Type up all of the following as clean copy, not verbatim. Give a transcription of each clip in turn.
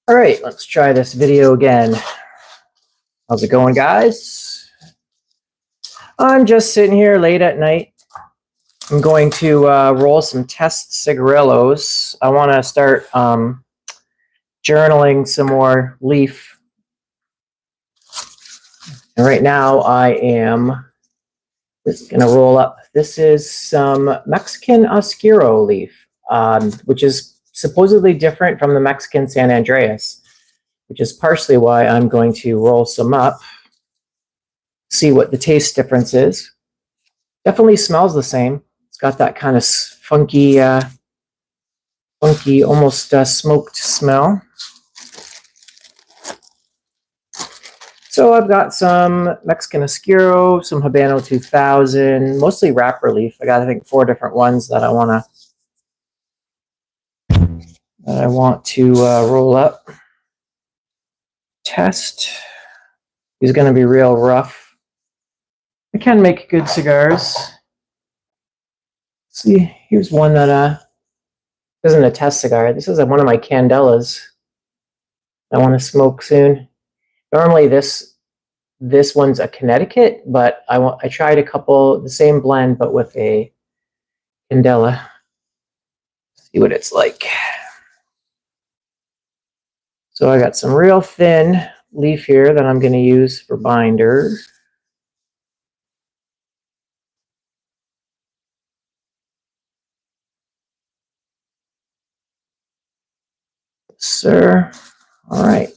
All right, let's try this video again. How's it going, guys? I'm just sitting here late at night. I'm going to roll some test cigarillos. I want to start journaling some more leaf. And right now I am just going to roll up. This is some Mexican Oscuro leaf, which is supposedly different from the Mexican San Andreas, which is partially why I'm going to roll some up, see what the taste difference is. Definitely smells the same. It's got that kind of funky, almost smoked smell. So I've got some Mexican Oscuro, some Habano 2000, mostly wrapper leaf. I got, I think, 4 different ones that I want to roll up. Test. These are going to be real rough. I can make good cigars. See, here's one that isn't a test cigar. This is one of my Candelas I want to smoke soon. Normally this one's a Connecticut, but I tried a couple, the same blend, but with a Candela. See what it's like. So I got some real thin leaf here that I'm going to use for binder. Sir. All right.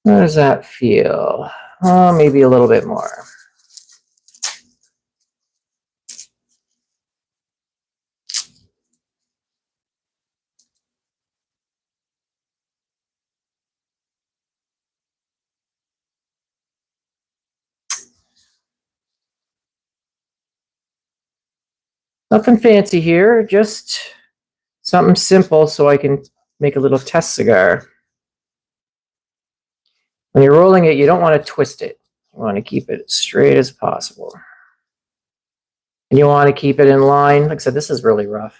How does that feel? Maybe a little bit more. Nothing fancy here, just something simple so I can make a little test cigar. When you're rolling it, you don't want to twist it. You want to keep it as straight as possible. And you want to keep it in line. Like I said, this is really rough.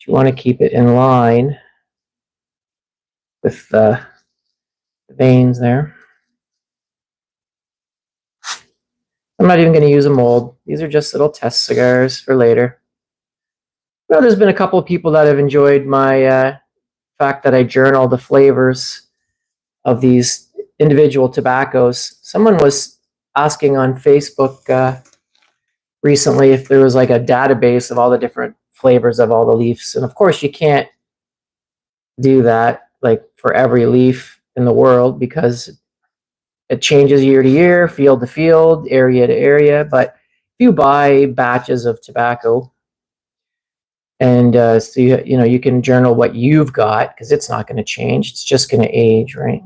You want to keep it in line with the veins there. I'm not even going to use a mold. These are just little test cigars for later. Well, there's been a couple of people that have enjoyed my fact that I journal the flavors of these individual tobaccos. Someone was asking on Facebook recently if there was like a database of all the different flavors of all the leaves. And of course, you can't do that like for every leaf in the world because it changes year to year, field to field, area to area. But if you buy batches of tobacco, and so you can journal what you've got because it's not going to change. It's just going to age, right?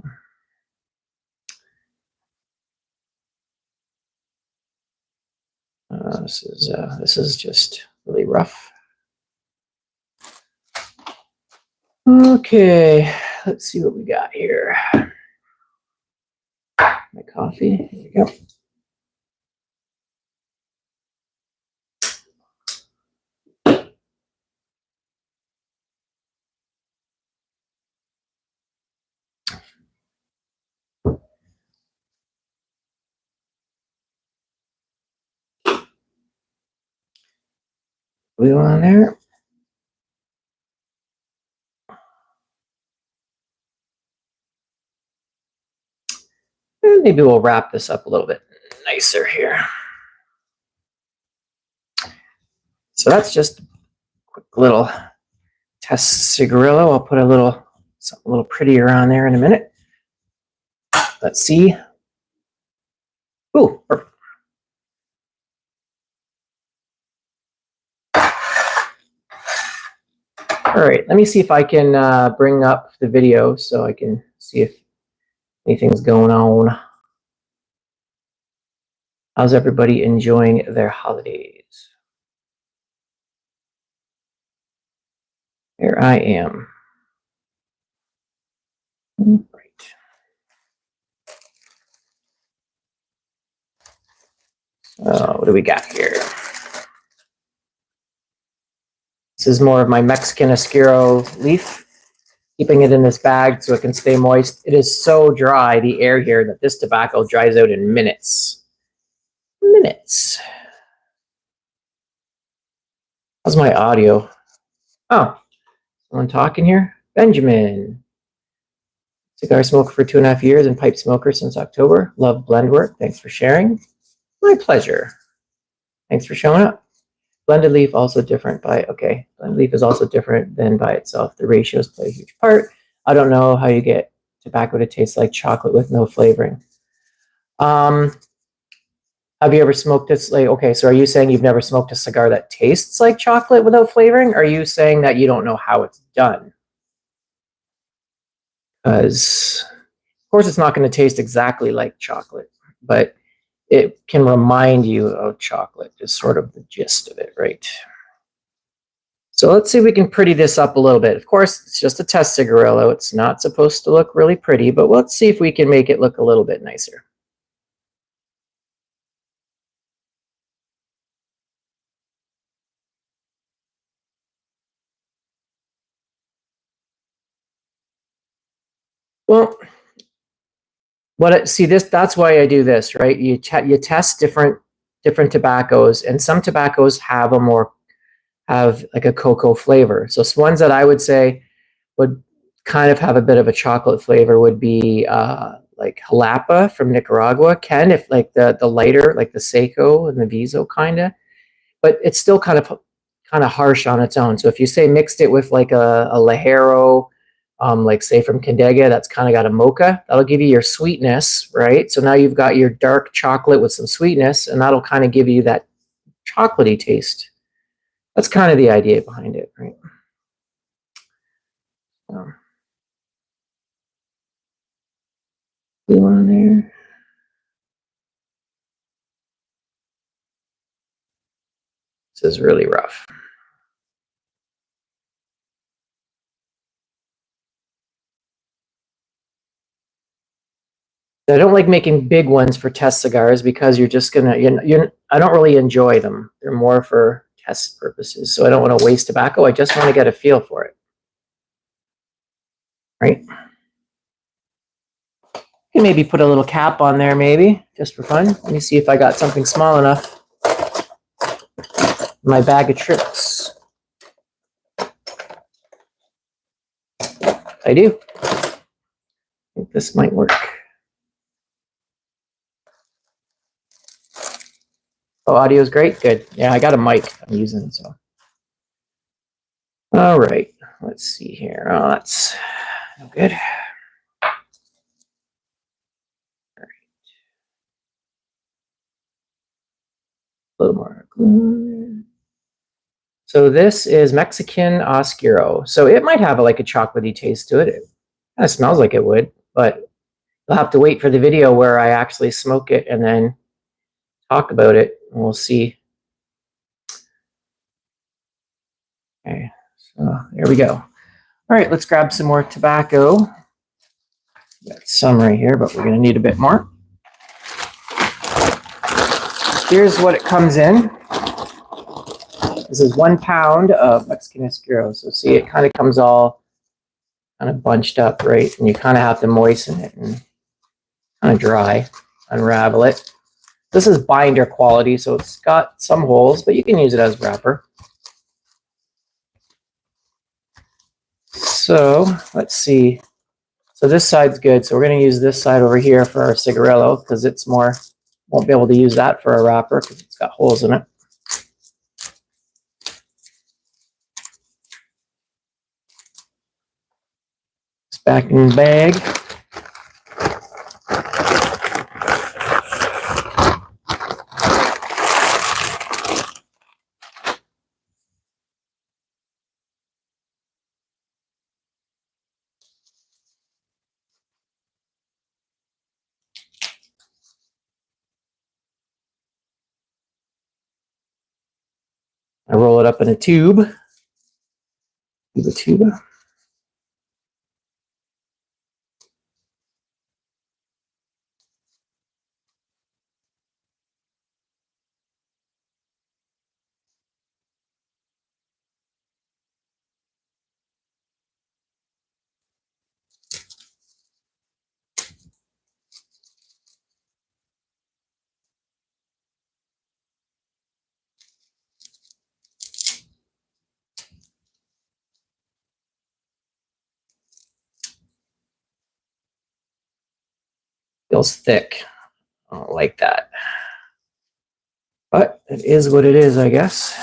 This is just really rough. Okay, let's see what we got here. My coffee. Here we go. Blue on there. And maybe we'll wrap this up a little bit nicer here. So that's just a quick little test cigarillo. I'll put something a little prettier on there in a minute. Let's see. Ooh, perfect. All right, let me see if I can bring up the video so I can see if anything's going on. How's everybody enjoying their holidays? Here I am. Right. What do we got here? This is more of my Mexican Oscuro leaf, keeping it in this bag so it can stay moist. It is so dry, the air here, that this tobacco dries out in minutes. Minutes. How's my audio? Oh, someone talking here? Benjamin. Cigar smoker for 2.5 years and pipe smoker since October. Love blend work. Thanks for sharing. My pleasure. Thanks for showing up. Blended leaf also different by, okay, blended leaf is also different than by itself. The ratios play a huge part. I don't know how you get tobacco to taste like chocolate with no flavoring. Have you ever smoked this? Like, okay, so are you saying you've never smoked a cigar that tastes like chocolate without flavoring? Or are you saying that you don't know how it's done? Because, of course, it's not going to taste exactly like chocolate, but it can remind you of chocolate is sort of the gist of it, right? So let's see if we can pretty this up a little bit. Of course, it's just a test cigarillo. It's not supposed to look really pretty, but let's see if we can make it look a little bit nicer. Well, see this, that's why I do this, right? You test different tobaccos, and some tobaccos have like a cocoa flavor. So ones that I would say would kind of have a bit of a chocolate flavor would be like Jalapa from Nicaragua, if like the lighter, like the Seco and the Viso kind of, but it's still kind of harsh on its own. So if you say mixed it with like a Lajero, like say from Condega, that's kind of got a mocha, that'll give you your sweetness, right? So now you've got your dark chocolate with some sweetness, and that'll kind of give you that chocolatey taste. That's kind of the idea behind it, right? Glue on there. This is really rough. I don't like making big ones for test cigars because you're just gonna, I don't really enjoy them. They're more for test purposes. So I don't want to waste tobacco. I just want to get a feel for it. Right? You can maybe put a little cap on there, maybe, just for fun. Let me see if I got something small enough. My bag of tricks. I do. I think this might work. Oh, audio is great. Good. Yeah, I got a mic I'm using, so. All right. Let's see here. Oh, that's no good. All right. A little more glue. So this is Mexican Oscuro. So it might have like a chocolatey taste to it. It kind of smells like it would, but you'll have to wait for the video where I actually smoke it and then talk about it, and we'll see. Okay, so there we go. All right, let's grab some more tobacco. Got some right here, but we're going to need a bit more. Here's what it comes in. This is 1 pound of Mexican Oscuro. So see, it kind of comes all kind of bunched up, right? And you kind of have to moisten it and kind of dry, unravel it. This is binder quality, so it's got some holes, but you can use it as wrapper. So let's see. So this side's good. So we're going to use this side over here for our cigarillo because it's more, won't be able to use that for a wrapper because it's got holes in it. It's back in the bag. I roll it up in a tube. Tube. Feels thick. I don't like that. But it is what it is, I guess.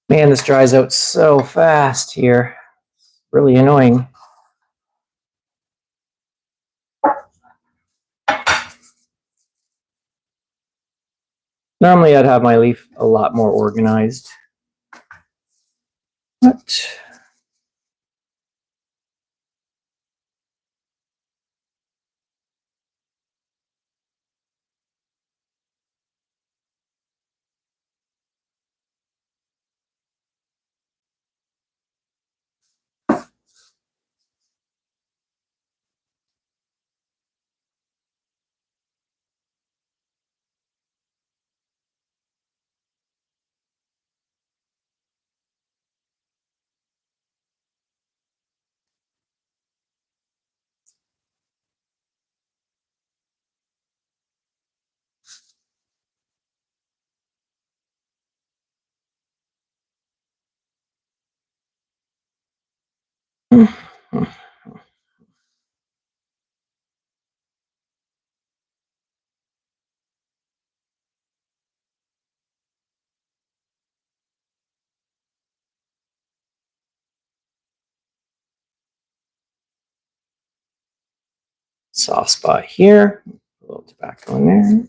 Man, this dries out so fast here. Really annoying. Normally I'd have my leaf a lot more organized. But soft spot here. A little tobacco in there.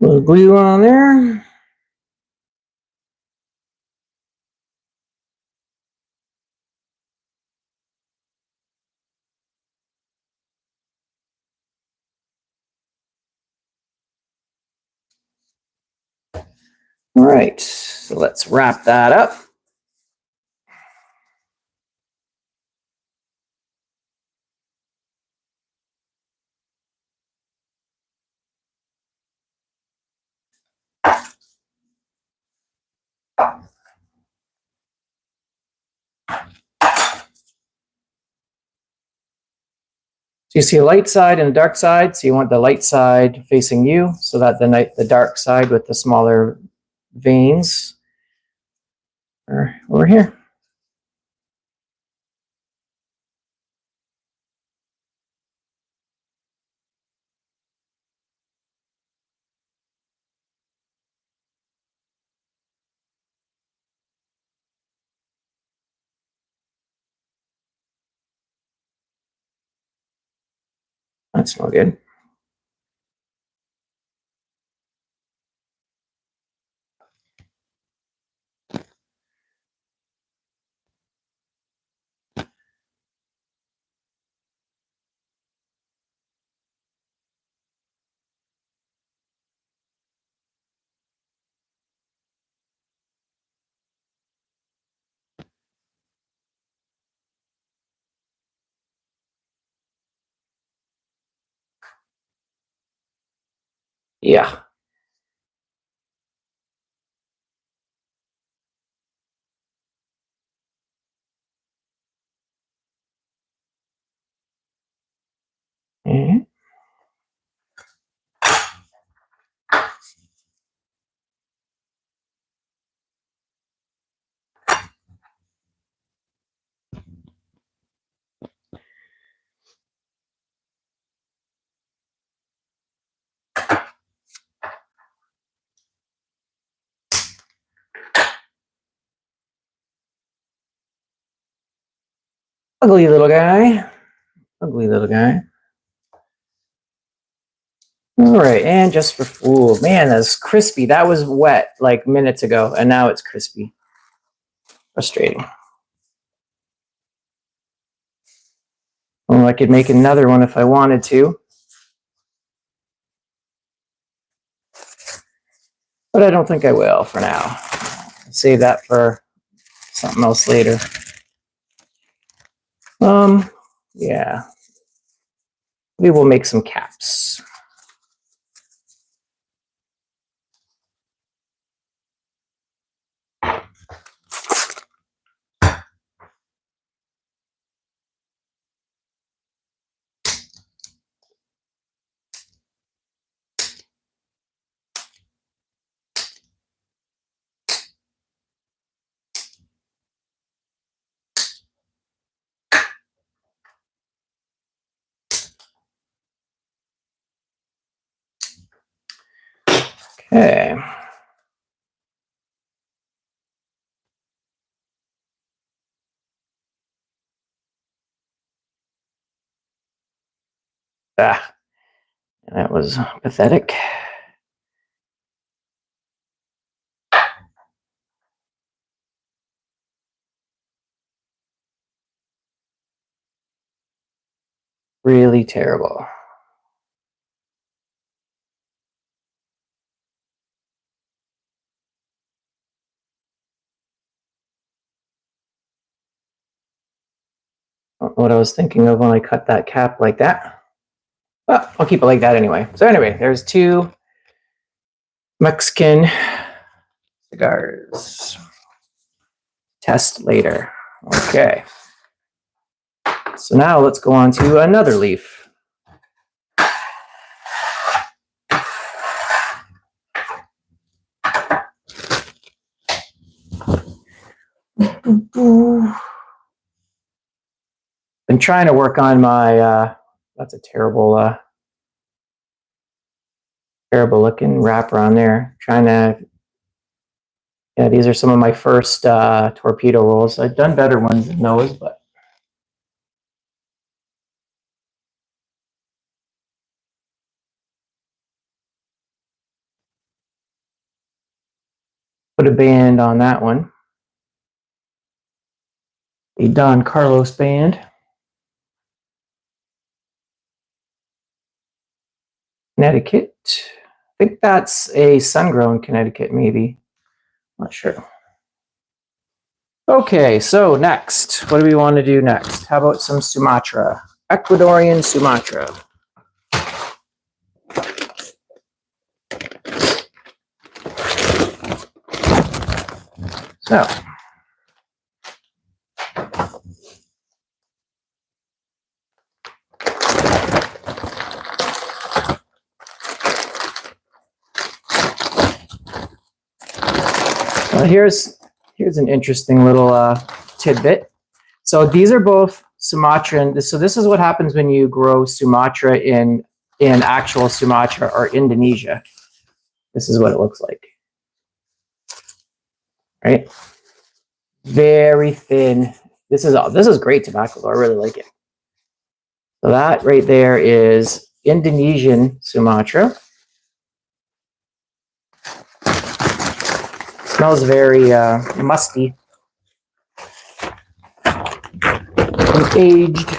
A little glue on there. All right, so let's wrap that up. So you see a light side and a dark side. So you want the light side facing you so that the dark side with the smaller veins are over here. That's no good. Yeah. Mhm. Ugly little guy. Ugly little guy. All right, and just for food, man, that's crispy. That was wet like minutes ago, and now it's crispy. Frustrating. Well, I could make another one if I wanted to, but I don't think I will for now. I'll save that for something else later. Yeah. Maybe we'll make some caps. Okay. Ah, that was pathetic. Really terrible. What I was thinking of when I cut that cap like that. Well, I'll keep it like that anyway. So anyway, there's two Mexican cigars. Test later. Okay. So now let's go on to another leaf. Been trying to work on my, that's a terrible looking wrapper on there. Trying to, yeah, these are some of my first torpedo rolls. I've done better ones than those, but put a band on that one. A Don Carlos band. Connecticut. I think that's a sun-grown Connecticut, maybe. Not sure. Okay, so next, what do we want to do next? How about some Sumatra? Ecuadorian Sumatra. So, well, here's an interesting little tidbit. So these are both Sumatran. So this is what happens when you grow Sumatra in actual Sumatra or Indonesia. This is what it looks like. Right? Very thin. This is great tobacco, though. I really like it. So that right there is Indonesian Sumatra. Smells very musty and aged.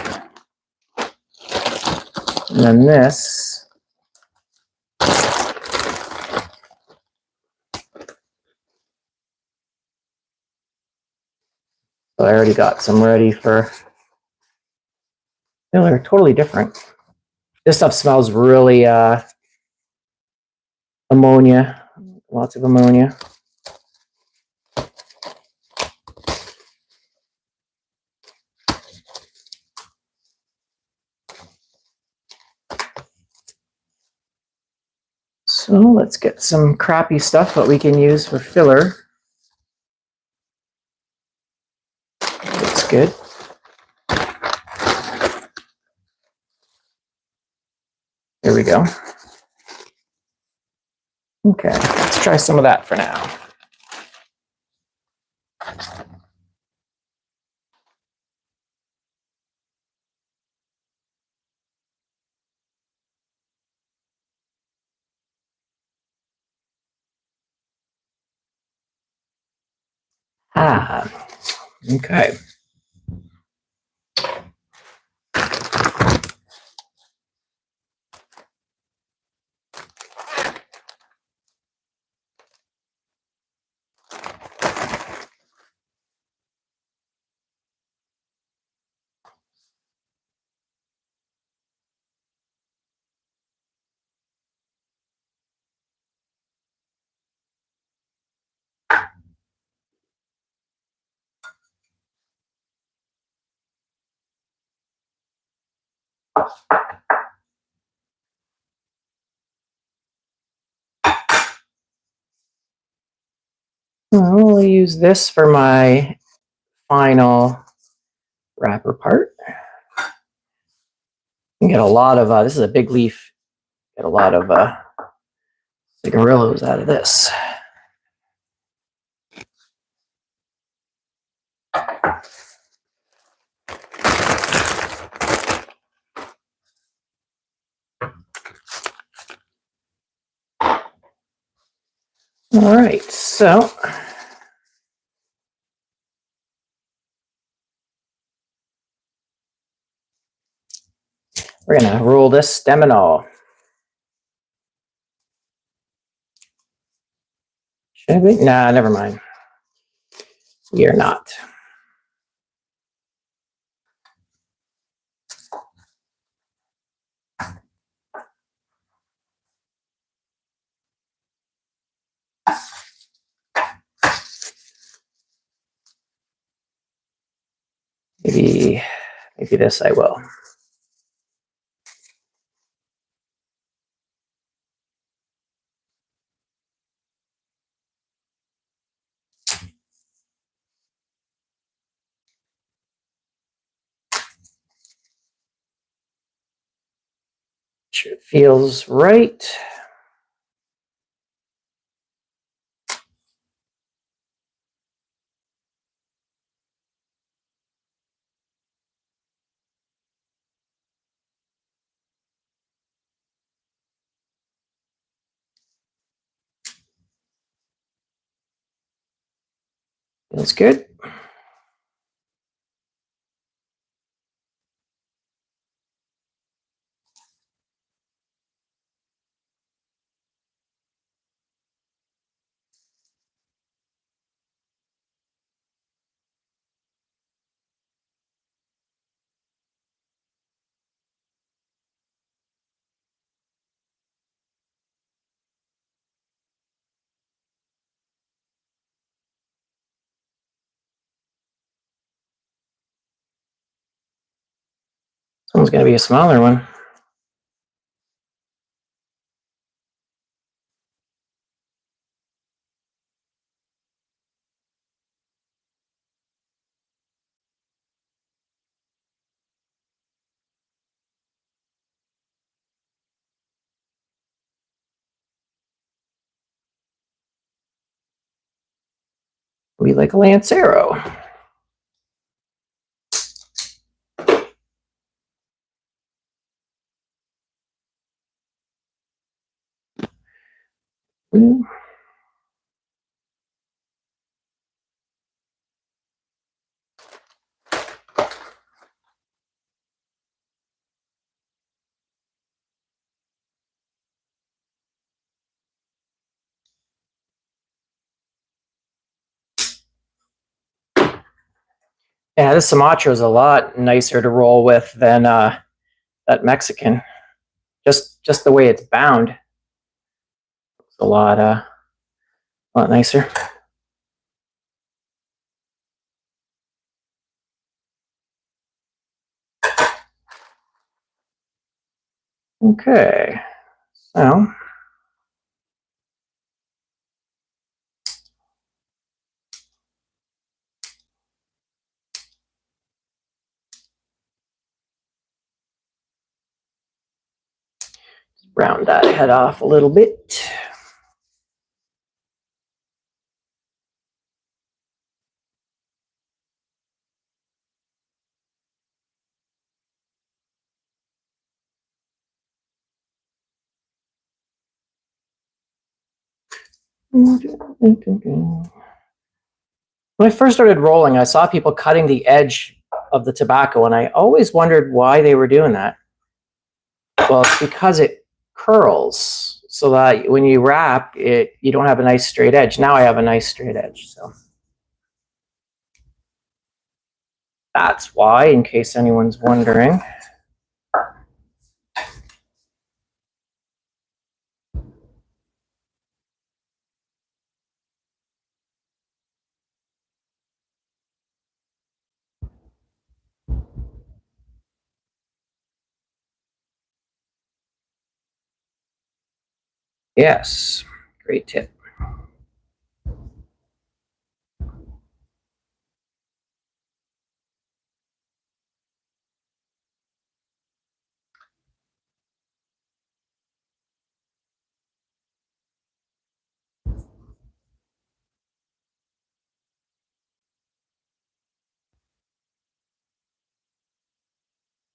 And then this so I already got some ready for. They're totally different. This stuff smells really ammonia, lots of ammonia. So let's get some crappy stuff that we can use for filler. Looks good. There we go. Okay, let's try some of that for now. Okay. I'll use this for my final wrapper part. You can get a lot of, this is a big leaf, get a lot of cigarillos out of this. All right, so we're gonna roll this stem and all. Should we? Nah, never mind. We are not. Maybe this I will. Sure it feels right. Feels good. This one's gonna be a smaller one. We like a Lancero. Mm. Yeah, this Sumatra is a lot nicer to roll with than that Mexican. Just the way it's bound. a lot nicer. Okay, so round that head off a little bit. When I first started rolling, I saw people cutting the edge of the tobacco, and I always wondered why they were doing that. Well, it's because it curls, so that when you wrap it, you don't have a nice straight edge. Now I have a nice straight edge, so that's why, in case anyone's wondering. Yes, great tip.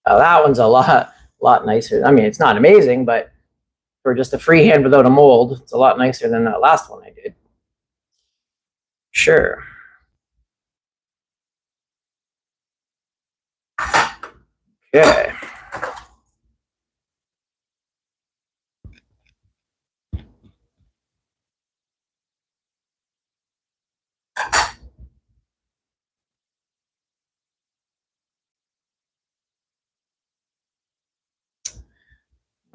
That one's a lot nicer. I mean, it's not amazing, but for just a freehand without a mold, it's a lot nicer than that last one I did. Sure. Okay.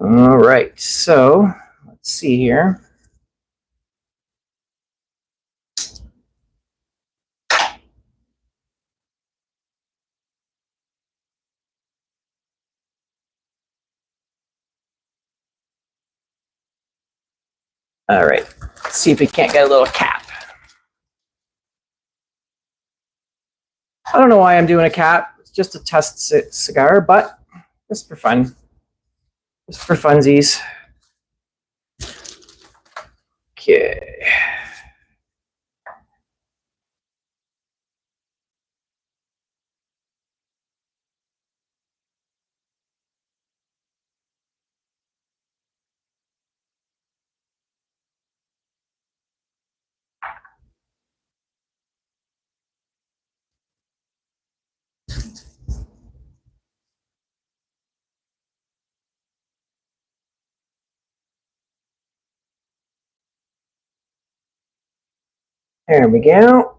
All right, so let's see here. All right, let's see if we can't get a little cap. I don't know why I'm doing a cap. It's just a test cigar, but just for fun. Just for funsies. Okay. There we go.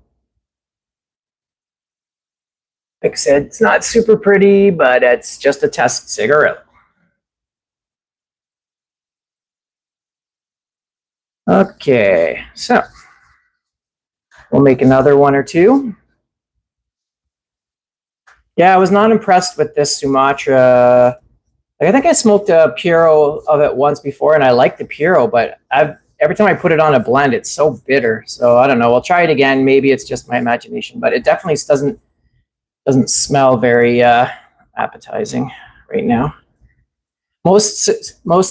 Like I said, it's not super pretty, but it's just a test cigarette. Okay, so we'll make another one or two. Yeah, I was not impressed with this Sumatra. Like, I think I smoked a Puro of it once before, and I like the Puro, but every time I put it on a blend, it's so bitter. So I don't know. I'll try it again. Maybe it's just my imagination, but it definitely doesn't smell very appetizing right now. Most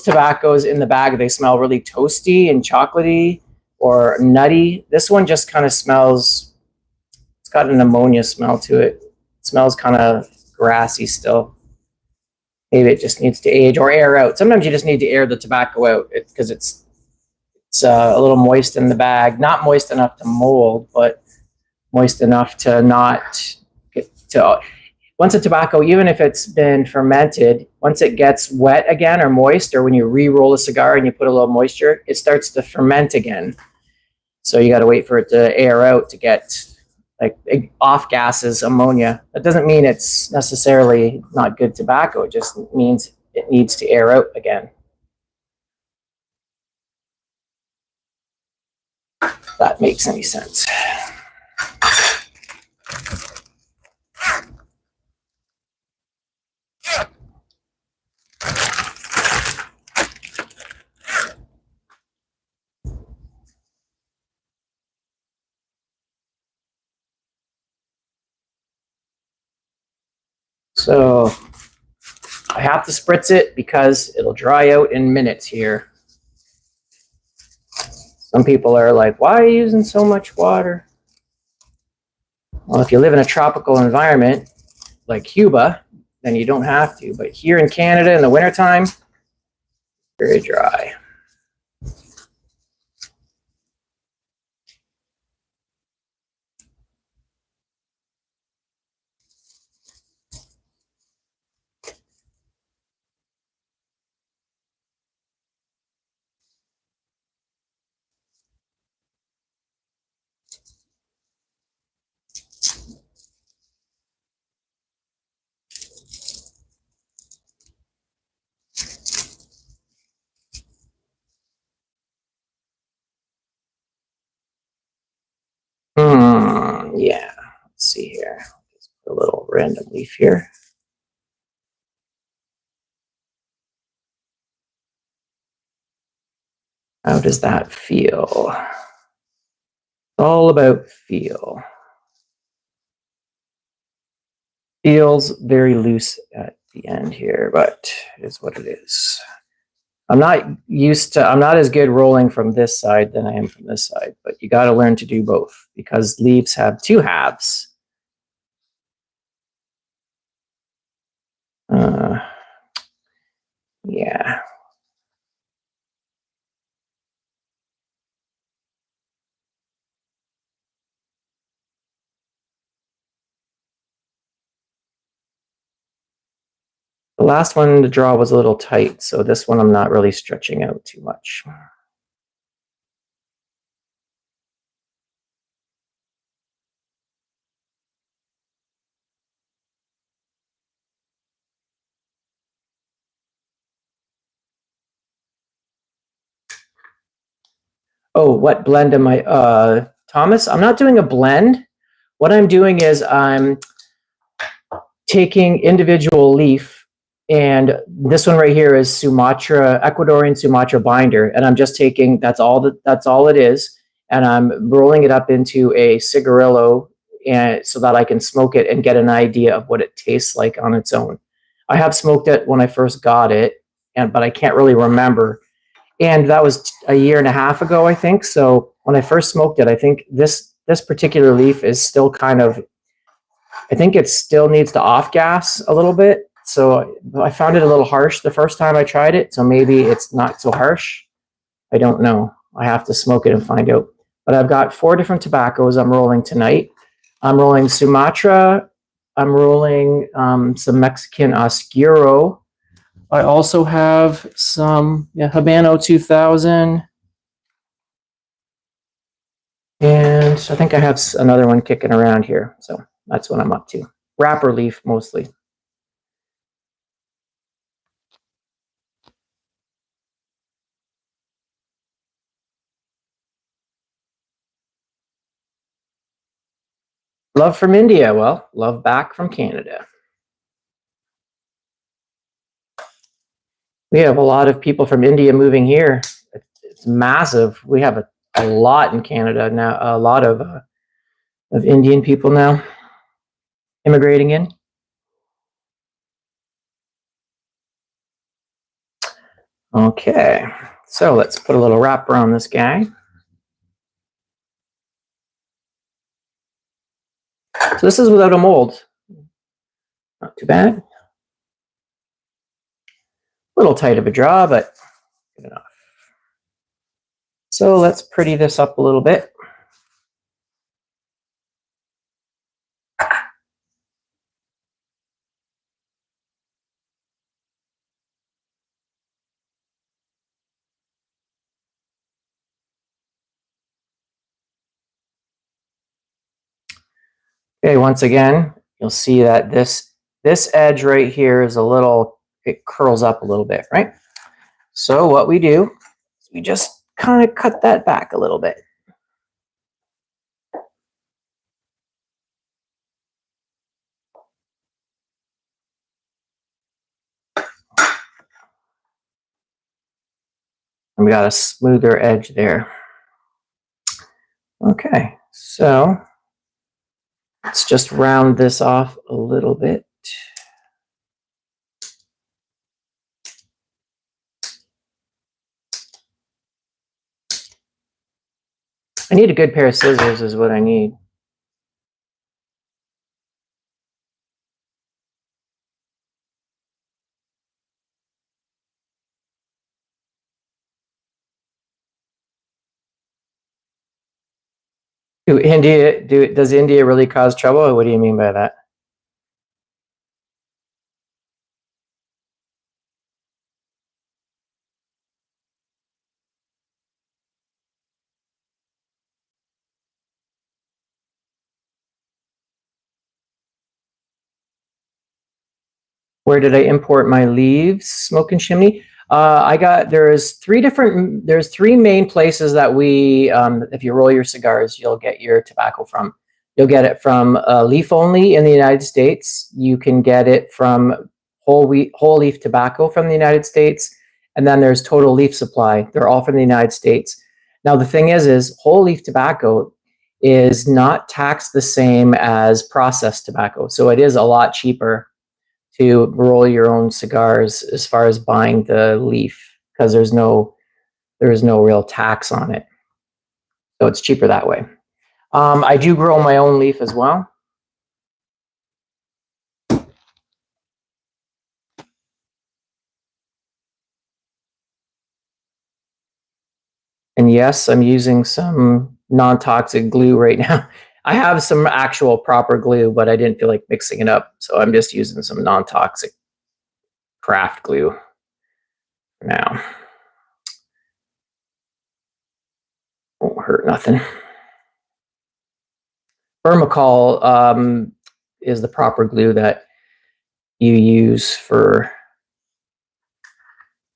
tobaccos in the bag, they smell really toasty and chocolatey or nutty. This one just kind of smells. It's got an ammonia smell to it. It smells kind of grassy still. Maybe it just needs to age or air out. Sometimes you just need to air the tobacco out because it's a little moist in the bag. Not moist enough to mold, but moist enough to not get to. Once a tobacco, even if it's been fermented, once it gets wet again or moist, or when you re-roll a cigar and you put a little moisture, it starts to ferment again. So you got to wait for it to air out to get like off gases, ammonia. That doesn't mean it's necessarily not good tobacco. It just means it needs to air out again. that makes any sense. So I have to spritz it because it'll dry out in minutes here. Some people are like, why are you using so much water? Well, if you live in a tropical environment like Cuba, then you don't have to. But here in Canada in the wintertime, very dry. Yeah, let's see here. Just put a little random leaf here. How does that feel? All about feel. Feels very loose at the end here, but it is what it is. I'm not as good rolling from this side than I am from this side, but you got to learn to do both because leaves have two halves. Yeah. The last one, the draw was a little tight, so this one I'm not really stretching out too much. Oh, what blend am I, Thomas? I'm not doing a blend. What I'm doing is I'm taking individual leaf, and this one right here is Sumatra, Ecuadorian Sumatra binder, and I'm just taking, that's all it is, and I'm rolling it up into a cigarillo, and so that I can smoke it and get an idea of what it tastes like on its own. I have smoked it when I first got it, but I can't really remember. And that was a year and a half ago, I think. So when I first smoked it, I think this particular leaf is still kind of, I think it still needs to off gas a little bit. So I found it a little harsh the first time I tried it. So maybe it's not so harsh. I don't know. I have to smoke it and find out. But I've got 4 different tobaccos I'm rolling tonight. I'm rolling Sumatra. I'm rolling some Mexican Oscuro. I also have some Habano 2000. And I think I have another one kicking around here. So that's what I'm up to. Wrapper leaf mostly. Love from India. Well, love back from Canada. We have a lot of people from India moving here. It's massive. We have a lot in Canada now, a lot of Indian people now immigrating in. Okay, so let's put a little wrapper on this guy. So this is without a mold. Not too bad. A little tight of a draw, but good enough. So let's pretty this up a little bit. Okay, once again, you'll see that this edge right here is a little, it curls up a little bit, right? So what we do is we just kind of cut that back a little bit. And we got a smoother edge there. Okay, so let's just round this off a little bit. I need a good pair of scissors is what I need. Does India really cause trouble? Or what do you mean by that? Where did I import my leaves? Smoke and chimney. There's three main places that we, if you roll your cigars, you'll get your tobacco from. You'll get it from leaf only in the United States. You can get it from whole leaf tobacco from the United States. And then there's Total Leaf Supply. They're all from the United States. Now, the thing is whole leaf tobacco is not taxed the same as processed tobacco. So it is a lot cheaper to roll your own cigars as far as buying the leaf, because there's no real tax on it. So it's cheaper that way. I do grow my own leaf as well. And yes, I'm using some non-toxic glue right now. I have some actual proper glue, but I didn't feel like mixing it up. So I'm just using some non-toxic craft glue for now. Won't hurt nothing. Permacol is the proper glue that you use for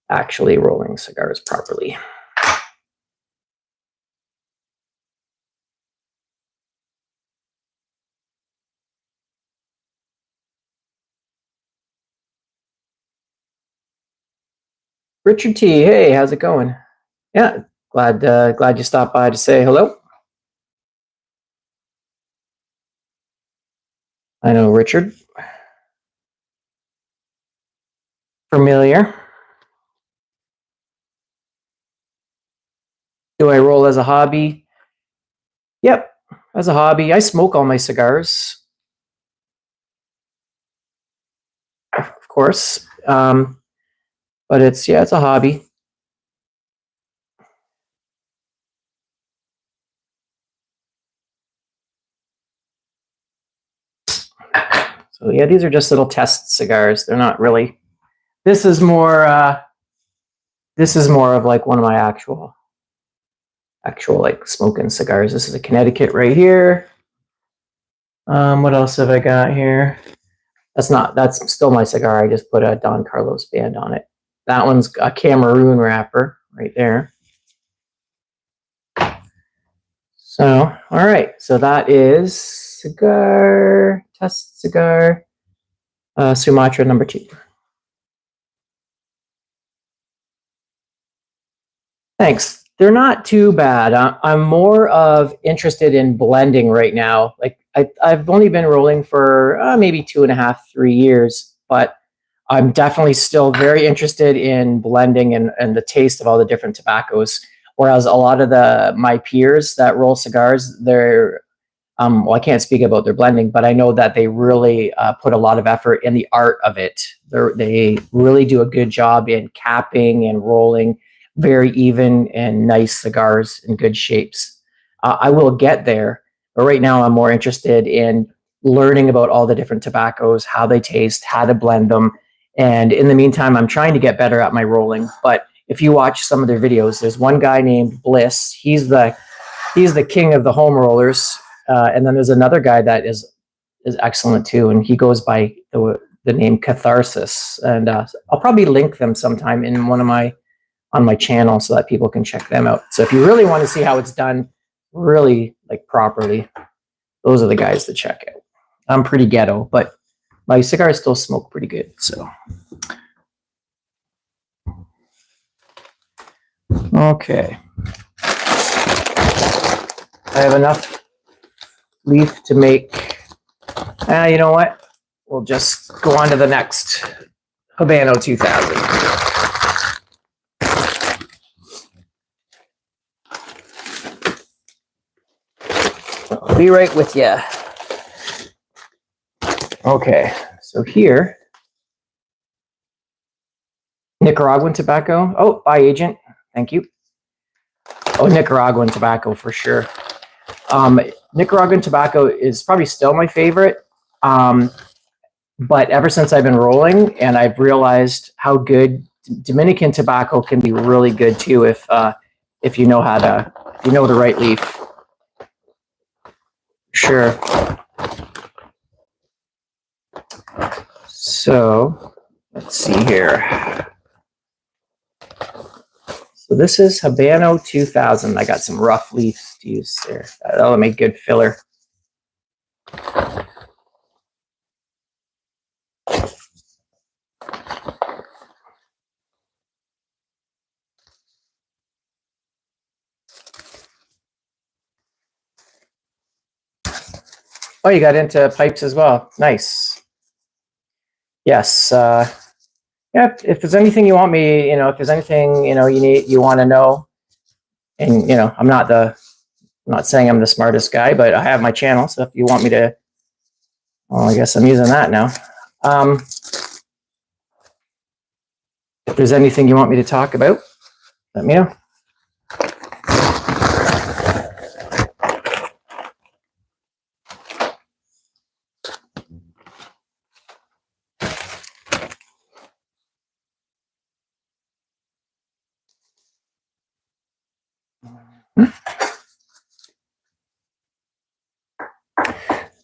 actually rolling cigars properly. Richard T, hey, how's it going? Yeah, glad you stopped by to say hello. I know Richard. Familiar. Do I roll as a hobby? Yep, as a hobby. I smoke all my cigars, of course. But it's a hobby. So yeah, these are just little test cigars. They're not really. This is more of like one of my actual like smoking cigars. This is a Connecticut right here. What else have I got here? That's still my cigar. I just put a Don Carlos band on it. That one's a Cameroon wrapper right there. So, all right. So that is test cigar, Sumatra number 2. Thanks. They're not too bad. I'm more of interested in blending right now. Like I've only been rolling for maybe 2.5, 3 years, but I'm definitely still very interested in blending and the taste of all the different tobaccos. Whereas a lot of my peers that roll cigars, they're well, I can't speak about their blending, but I know that they really put a lot of effort in the art of it. They really do a good job in capping and rolling very even and nice cigars in good shapes. I will get there, but right now I'm more interested in learning about all the different tobaccos, how they taste, how to blend them. And in the meantime, I'm trying to get better at my rolling. But if you watch some of their videos, there's one guy named Bliss. He's the king of the home rollers. And then there's another guy that is excellent too, and he goes by the name Catharsis. And I'll probably link them sometime in on my channel so that people can check them out. So if you really want to see how it's done, really like properly, those are the guys to check out. I'm pretty ghetto, but my cigars still smoke pretty good. So, all Okay. I have enough leaf to make, you know what? We'll just go on to the next Habano 2000. I'll be right with you. Okay, so here, Nicaraguan tobacco. Oh, buy agent. Thank you. Oh, Nicaraguan tobacco for sure. Nicaraguan tobacco is probably still my favorite. But ever since I've been rolling, and I've realized how good Dominican tobacco can be really good too if you know if you know the right leaf. Sure. So let's see here. So this is Habano 2000. I got some rough leaves to use there. That'll make good filler. Oh, you got into pipes as well. Nice. Yes. Yeah. If there's anything you want me, if there's anything you want to know, and I'm not saying I'm the smartest guy, but I have my channel. So if you want me to, well, I guess I'm using that now. If there's anything you want me to talk about, let me know.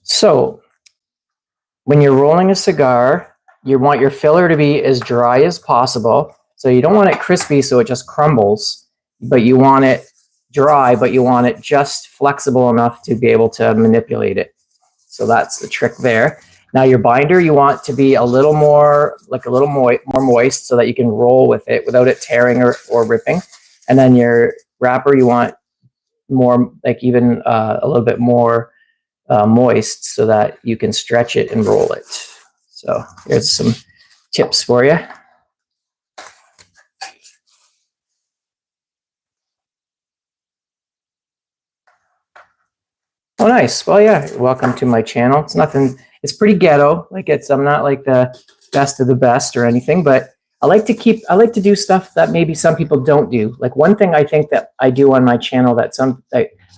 So when you're rolling a cigar, you want your filler to be as dry as possible. So you don't want it crispy so it just crumbles, but you want it dry, but you want it just flexible enough to be able to manipulate it. So that's the trick there. Now your binder, you want to be a little more, more moist so that you can roll with it without it tearing or ripping. And then your wrapper, you want more, even a little bit more moist so that you can stretch it and roll it. So here's some tips for you. Oh, nice. Well, yeah, welcome to my channel. It's pretty ghetto. I'm not like the best of the best or anything, but I like to do stuff that maybe some people don't do. Like one thing I think that I do on my channel that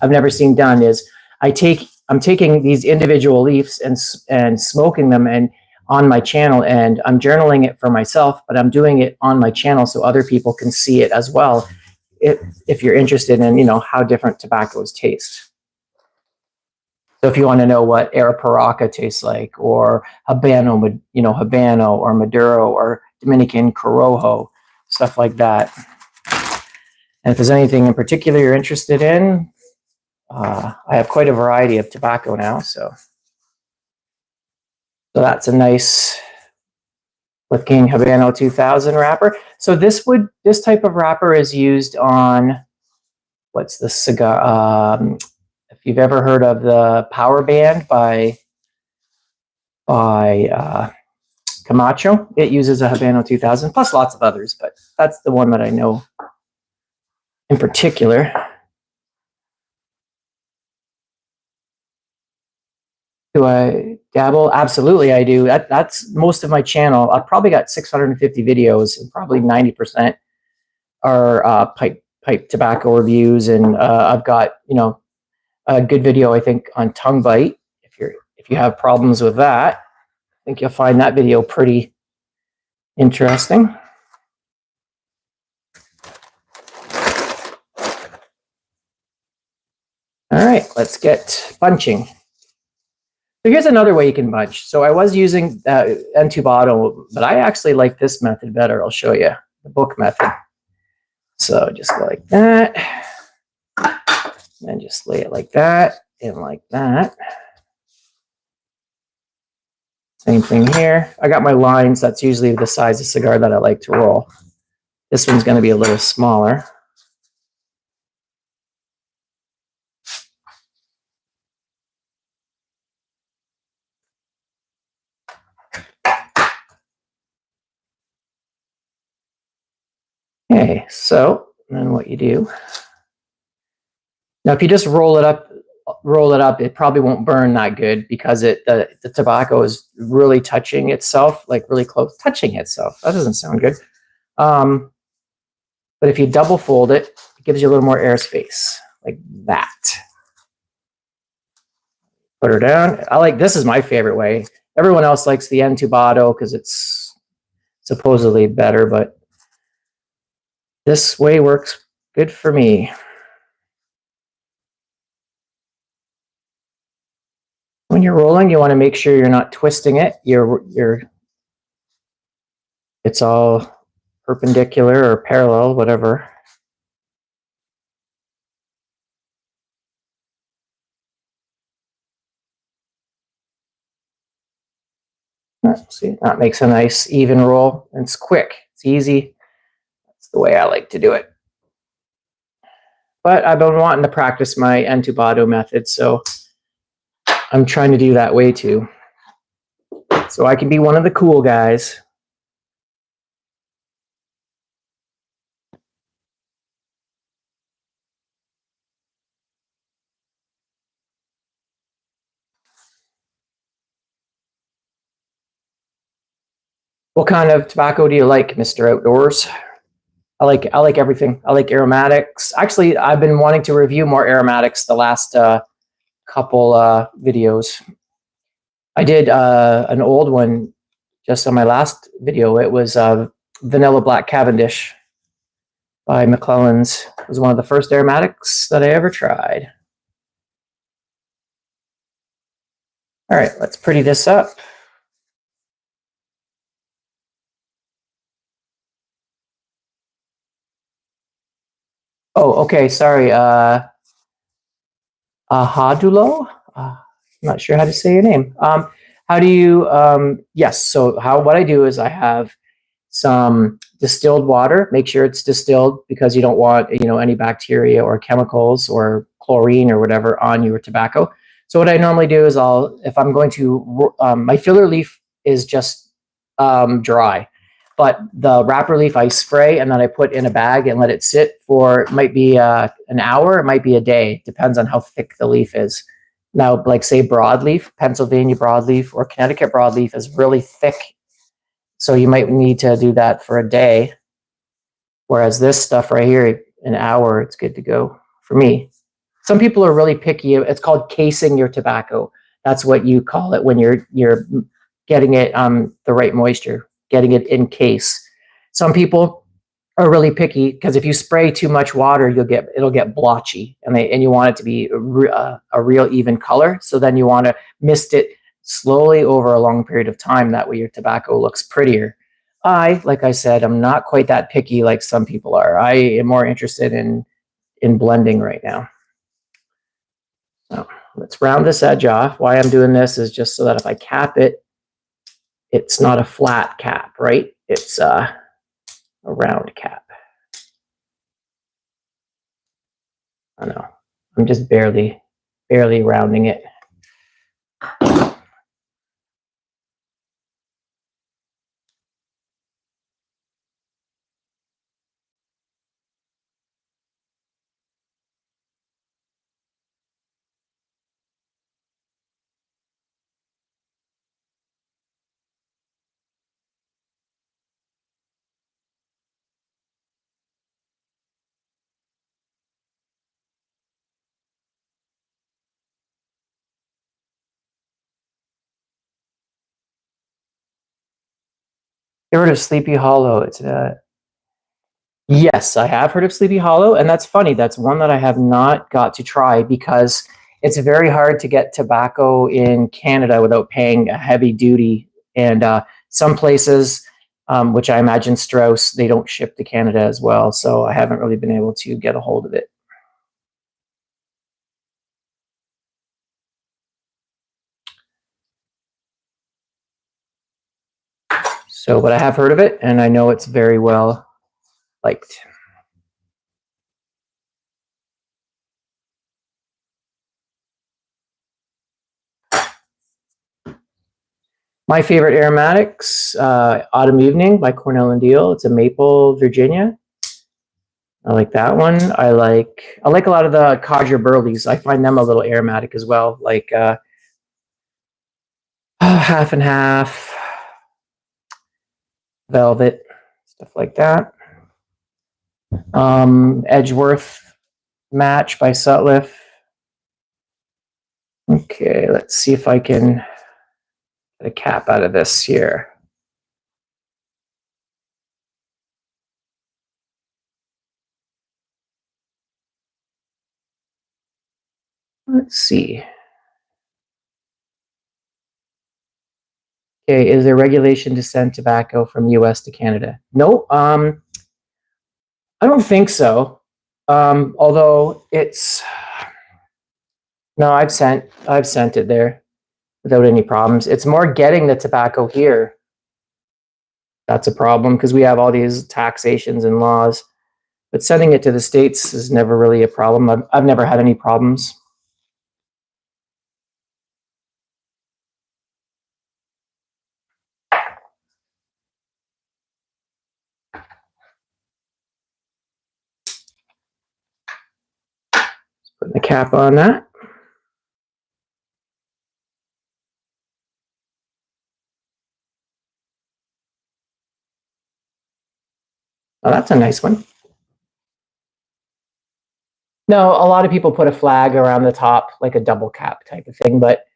I've never seen done is I'm taking these individual leaves and smoking them and on my channel, and I'm journaling it for myself, but I'm doing it on my channel so other people can see it as well. If you're interested in, how different tobaccos taste. So if you want to know what Arapiraca tastes like, or Habano, Habano or Maduro or Dominican Corojo, stuff like that. And if there's anything in particular you're interested in, I have quite a variety of tobacco now, so that's a nice looking Habano 2000 wrapper. So this type of wrapper is used on, what's the cigar? If you've ever heard of the Power Band by Camacho, it uses a Habano 2000 plus lots of others, but that's the one that I know in particular. Do I dabble? Absolutely, I do. That's most of my channel. I've probably got 650 videos, and probably 90% are pipe tobacco reviews. And I've got a good video I think on tongue bite. If you have problems with that, I think you'll find that video pretty interesting. All right, let's get bunching. So here's another way you can bunch. So I was using Entubado, but I actually like this method better. I'll show you the book method. So just go like that, and just lay it like that, and like that. Same thing here. I got my lines. That's usually the size of cigar that I like to roll. This one's going to be a little smaller. Okay, so then what you do now, if you just roll it up, it probably won't burn that good because the tobacco is really touching itself, like really close, touching itself. That doesn't sound good. But if you double fold it, it gives you a little more airspace, like that. Put her down. This is my favorite way. Everyone else likes the entubado because it's supposedly better, but this way works good for me. When you're rolling, you want to make sure you're not twisting it. It's all perpendicular or parallel, whatever. See, that makes a nice even roll. It's quick. It's easy. That's the way I like to do it. But I've been wanting to practice my entubado method, so I'm trying to do that way too. So I can be one of the cool guys. What kind of tobacco do you like, Mr. Outdoors? I like everything. I like aromatics. Actually, I've been wanting to review more aromatics the last couple videos. I did an old one just on my last video. It was Vanilla Black Cavendish by McClelland's. It was one of the first aromatics that I ever tried. All right, let's pretty this up. Oh, okay, sorry. Ahadulo? I'm not sure how to say your name. How do you, yes, so what I do is I have some distilled water. Make sure it's distilled because you don't want, any bacteria or chemicals or chlorine or whatever on your tobacco. So what I normally do is if I'm going to, my filler leaf is just dry, but the wrapper leaf I spray and then I put in a bag and let it sit for, it might be an hour, it might be a day, depends on how thick the leaf is. Now, like say broadleaf, Pennsylvania broadleaf or Connecticut broadleaf is really thick, so you might need to do that for a day. Whereas this stuff right here, an hour, it's good to go for me. Some people are really picky. It's called casing your tobacco. That's what you call it when you're getting it the right moisture, getting it in case. Some people are really picky because if you spray too much water, it'll get blotchy, and you want it to be a real even color. So then you want to mist it slowly over a long period of time. That way your tobacco looks prettier. Like I said, I'm not quite that picky like some people are. I am more interested in blending right now. So let's round this edge off. Why I'm doing this is just so that if I cap it, it's not a flat cap, right? It's a round cap. I know. I'm just barely rounding it. You heard of Sleepy Hollow? Yes, I have heard of Sleepy Hollow, and that's funny. That's one that I have not got to try because it's very hard to get tobacco in Canada without paying a heavy duty. And some places, which I imagine Strauss, they don't ship to Canada as well. So I haven't really been able to get a hold of it. So, but I have heard of it, and I know it's very well liked. My favorite aromatics, Autumn Evening by Cornell and Deal. It's a maple, Virginia. I like that one. I like a lot of the Codger Burleys. I find them a little aromatic as well, like half and half, velvet, stuff like that. Edgeworth Match by Sutliff. Okay, let's see if I can get a cap out of this here. Let's see. Okay, is there regulation to send tobacco from US to Canada? No, I don't think so. Although it's no, I've sent it there without any problems. It's more getting the tobacco here. That's a problem because we have all these taxations and laws. But sending it to the States is never really a problem. I've never had any problems. Putting the cap on that. Oh, that's a nice one. No, a lot of people put a flag around the top, like a double cap type of thing, but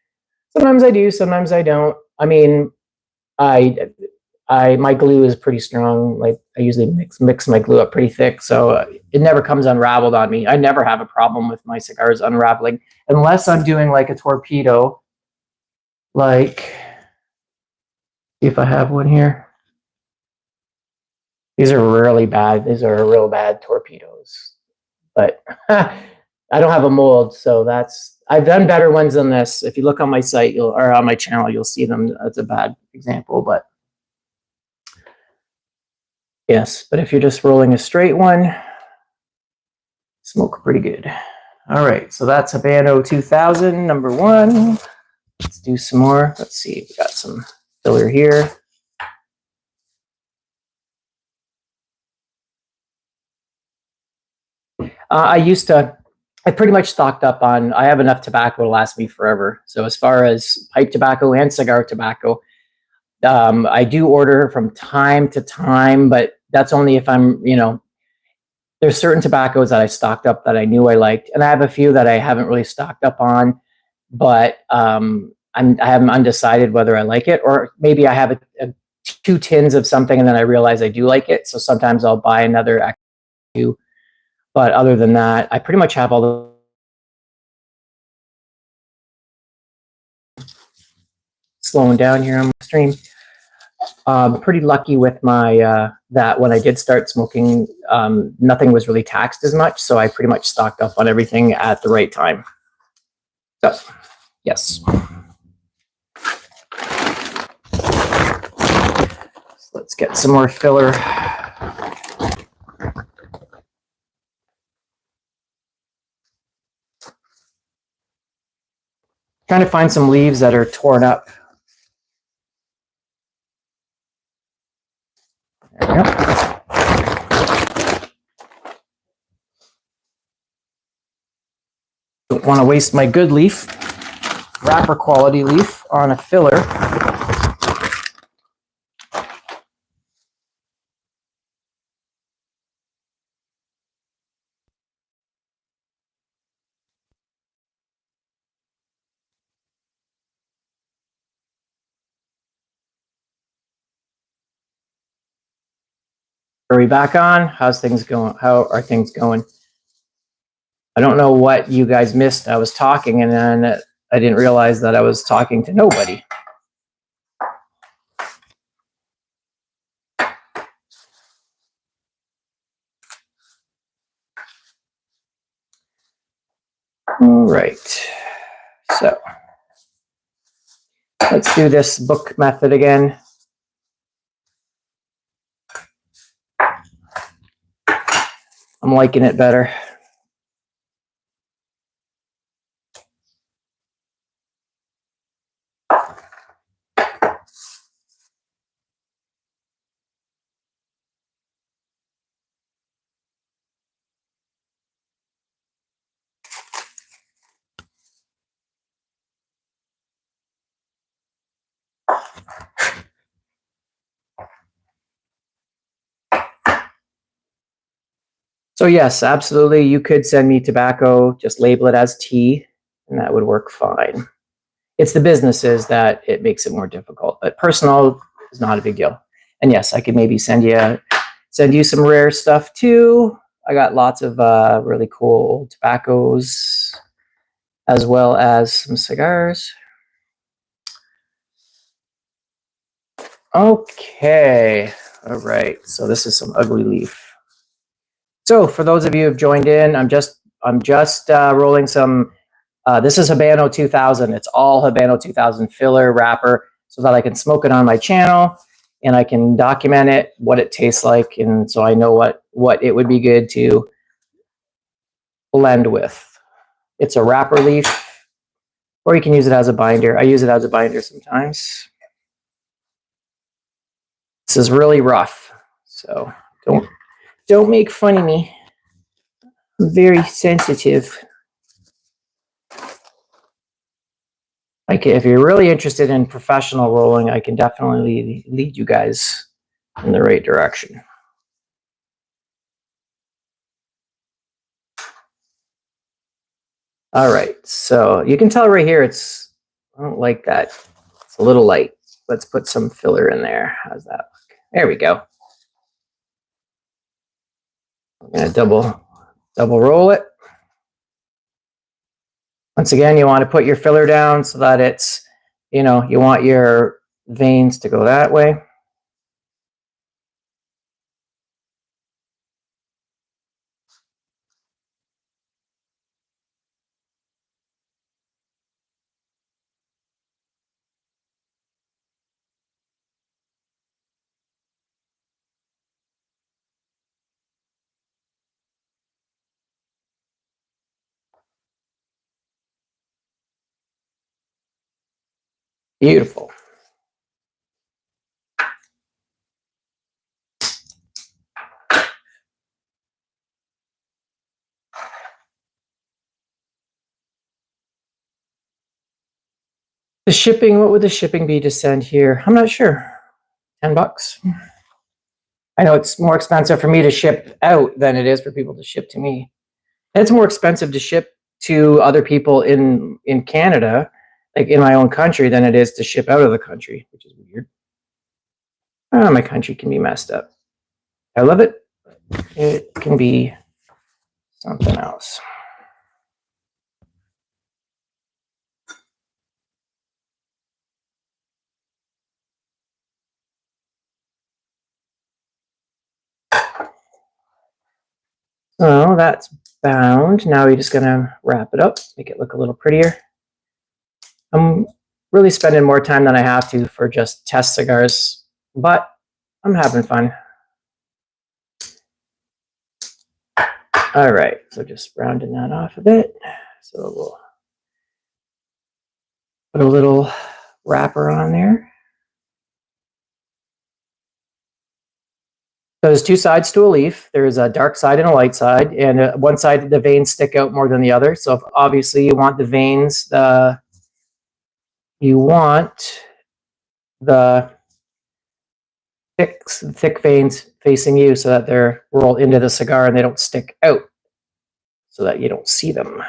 sometimes I do, sometimes I don't. I mean, I my glue is pretty strong. Like I usually mix my glue up pretty thick, so it never comes unraveled on me. I never have a problem with my cigars unraveling unless I'm doing like a torpedo. Like, see if I have one here. These are really bad. These are real bad torpedoes, but I don't have a mold, so that's. I've done better ones than this. If you look on my site, or on my channel, you'll see them. That's a bad example, but yes. But if you're just rolling a straight one, smoke pretty good. All right, so that's Habano 2000, number one. Let's do some more. Let's see, we got some filler here. I pretty much stocked up on, I have enough tobacco to last me forever. So as far as pipe tobacco and cigar tobacco, I do order from time to time, but that's only if I'm, there's certain tobaccos that I stocked up that I knew I liked. And I have a few that I haven't really stocked up on, but I am undecided whether I like it, or maybe I have two tins of something and then I realize I do like it. So sometimes I'll buy another two. But other than that, I pretty much have all the slowing down here on my stream. Pretty lucky with my that when I did start smoking, nothing was really taxed as much, so I pretty much stocked up on everything at the right time. So, yes. So let's get some more filler. Trying to find some leaves that are torn up. There we go. Don't want to waste my good leaf, wrapper quality leaf, on a filler. Are we back on? How's things going? How are things going? I don't know what you guys missed. I was talking and then I didn't realize that I was talking to nobody. All right. So let's do this book method again. I'm liking it better. So yes, absolutely. You could send me tobacco, just label it as tea, and that would work fine. It's the businesses that it makes it more difficult, but personal is not a big deal. And yes, I could maybe send you some rare stuff too. I got lots of really cool old tobaccos, as well as some cigars. Okay, all right. So this is some ugly leaf. So for those of you who've joined in, I'm just rolling some. This is Habano 2000. It's all Habano 2000 filler wrapper, so that I can smoke it on my channel and I can document it, what it tastes like, and so I know what it would be good to blend with. It's a wrapper leaf, or you can use it as a binder. I use it as a binder sometimes. This is really rough, so don't make fun of me. I'm very sensitive. Like, if you're really interested in professional rolling, I can definitely lead you guys in the right direction. All right, so you can tell right here, I don't like that. It's a little light. Let's put some filler in there. How's that look? There we go. I'm gonna double roll it. Once again, you want to put your filler down so that it's, you want your veins to go that way. Beautiful. The shipping, what would the shipping be to send here? I'm not sure. $10. I know it's more expensive for me to ship out than it is for people to ship to me. And it's more expensive to ship to other people in Canada, like in my own country, than it is to ship out of the country, which is weird. Oh, my country can be messed up. I love it. It can be something else. So that's bound. Now we're just gonna wrap it up, make it look a little prettier. I'm really spending more time than I have to for just test cigars, but I'm having fun. All right, so just rounding that off a bit. So we'll put a little wrapper on there. So there's two sides to a leaf. There's a dark side and a light side, and one side the veins stick out more than the other. So if obviously you want the veins, you want the thick veins facing you so that they're rolled into the cigar and they don't stick out, so that you don't see them.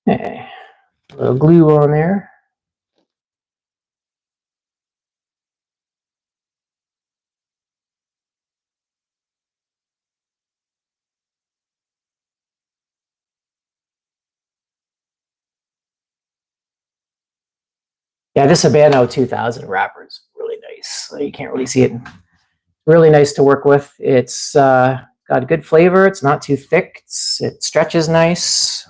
Okay. A little glue on there. Yeah, this Habano 2000 wrapper is really nice. You can't really see it. Really nice to work with. It's got a good flavor. It's not too thick. It stretches nice.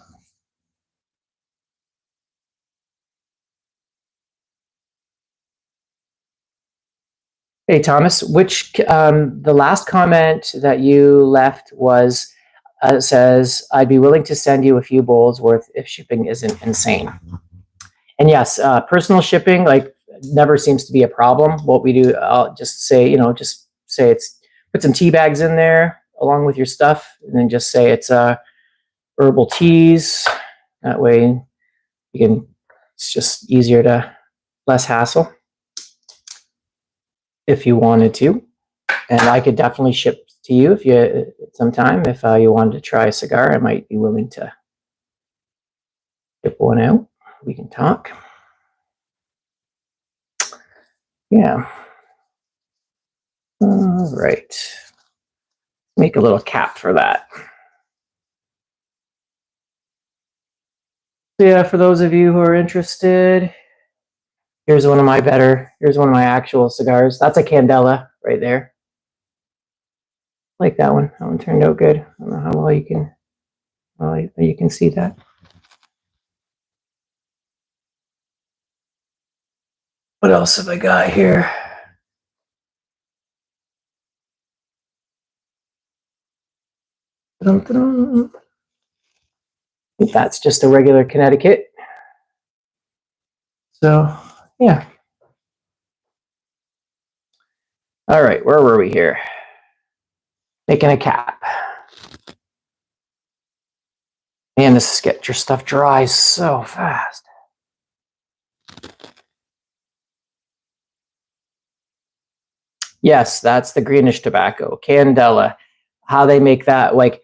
Hey, Thomas, the last comment that you left was, says, I'd be willing to send you a few bowls worth if shipping isn't insane. And yes, personal shipping, like never seems to be a problem. What we do, I'll just say, just say it's, put some tea bags in there along with your stuff, and then just say it's herbal teas. That way you can, it's just easier to, less hassle if you wanted to. And I could definitely ship to you if you, sometime, if you wanted to try a cigar, I might be willing to ship one out. We can talk. Yeah. All right. Make a little cap for that. So yeah, for those of you who are interested, here's one of my actual cigars. That's a Candela right there. I like that one. That one turned out good. I don't know how well you can see that. What else have I got here? I think that's just a regular Connecticut. So, yeah. All right, where were we here? Making a cap. Man, this get your stuff dries so fast. Yes, that's the greenish tobacco, Candela. How they make that, like,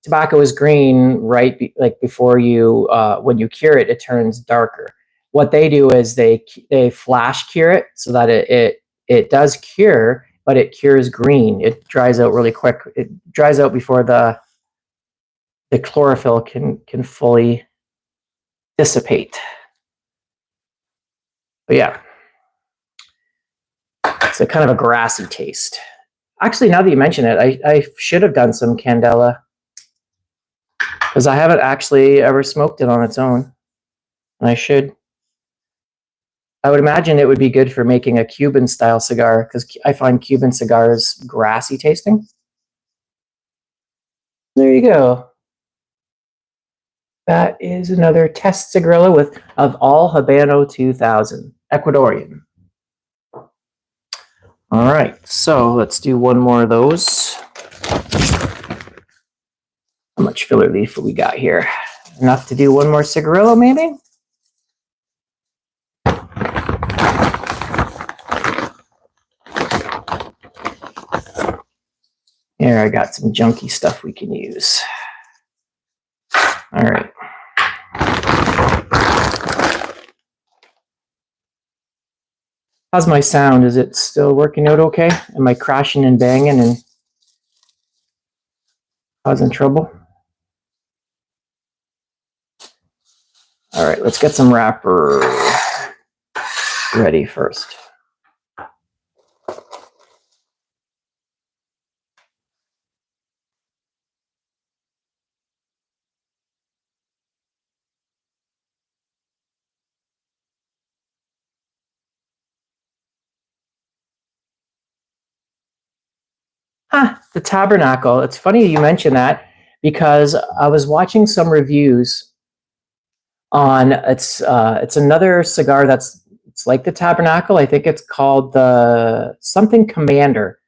tobacco is green right like before you when you cure it, it turns darker. What they do is they flash cure it so that it does cure, but it cures green. It dries out really quick. It dries out before the chlorophyll can fully dissipate. But yeah, it's a kind of a grassy taste. Actually, now that you mention it, I should have done some Candela, because I haven't actually ever smoked it on its own. And I should. I would imagine it would be good for making a Cuban style cigar, because I find Cuban cigars grassy tasting. There you go. That is another test cigarilla of all Habano 2000, Ecuadorian. All right, so let's do one more of those. How much filler leaf have we got here? Enough to do one more cigarillo, maybe? Here, I got some junky stuff we can use. All right. How's my sound? Is it still working out okay? Am I crashing and banging and causing trouble? All right, let's get some wrapper ready first. The Tabernacle. It's funny you mention that, because I was watching some reviews on it's another cigar it's like the Tabernacle. I think it's called the something Commander.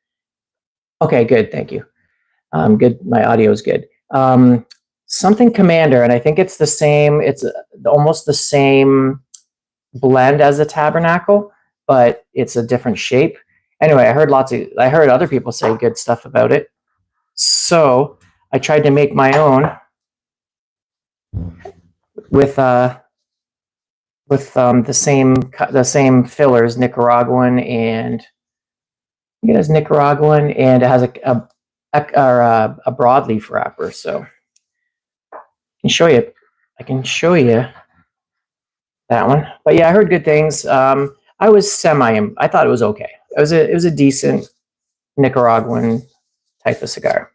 Okay, good, thank you. Good, my audio is good. Something Commander, and I think it's the same. It's almost the same blend as the Tabernacle, but it's a different shape. Anyway, I heard other people say good stuff about it. So I tried to make my own with the same fillers, Nicaraguan, and it has Nicaraguan, and it has a broadleaf wrapper. So I can show you that one. But yeah, I heard good things. I thought it was okay. It was a decent Nicaraguan type of cigar.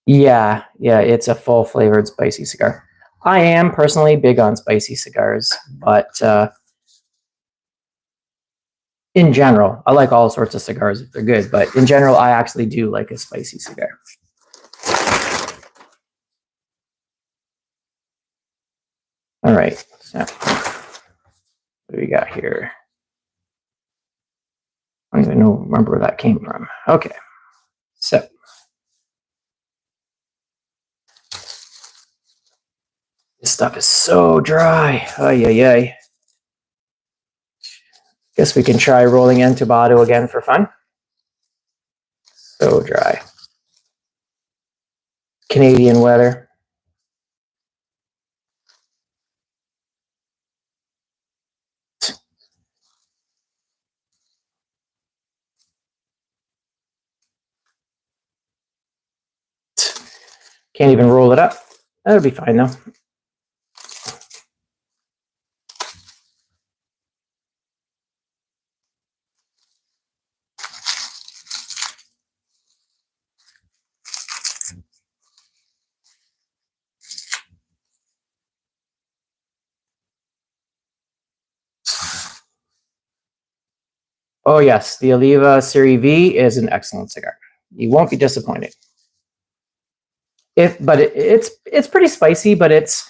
Yeah, it's a full flavored spicy cigar. I am personally big on spicy cigars, but in general, I like all sorts of cigars if they're good, but in general, I actually do like a spicy cigar. All right. So what do we got here? I don't even remember where that came from. Okay. So this stuff is so dry. Ay, ay, ay. Guess we can try rolling entubado again for fun. So dry. Canadian weather. Can't even roll it up. That'll be fine though. Oh yes, the Oliva Serie V is an excellent cigar. You won't be disappointed. It's pretty spicy, but it's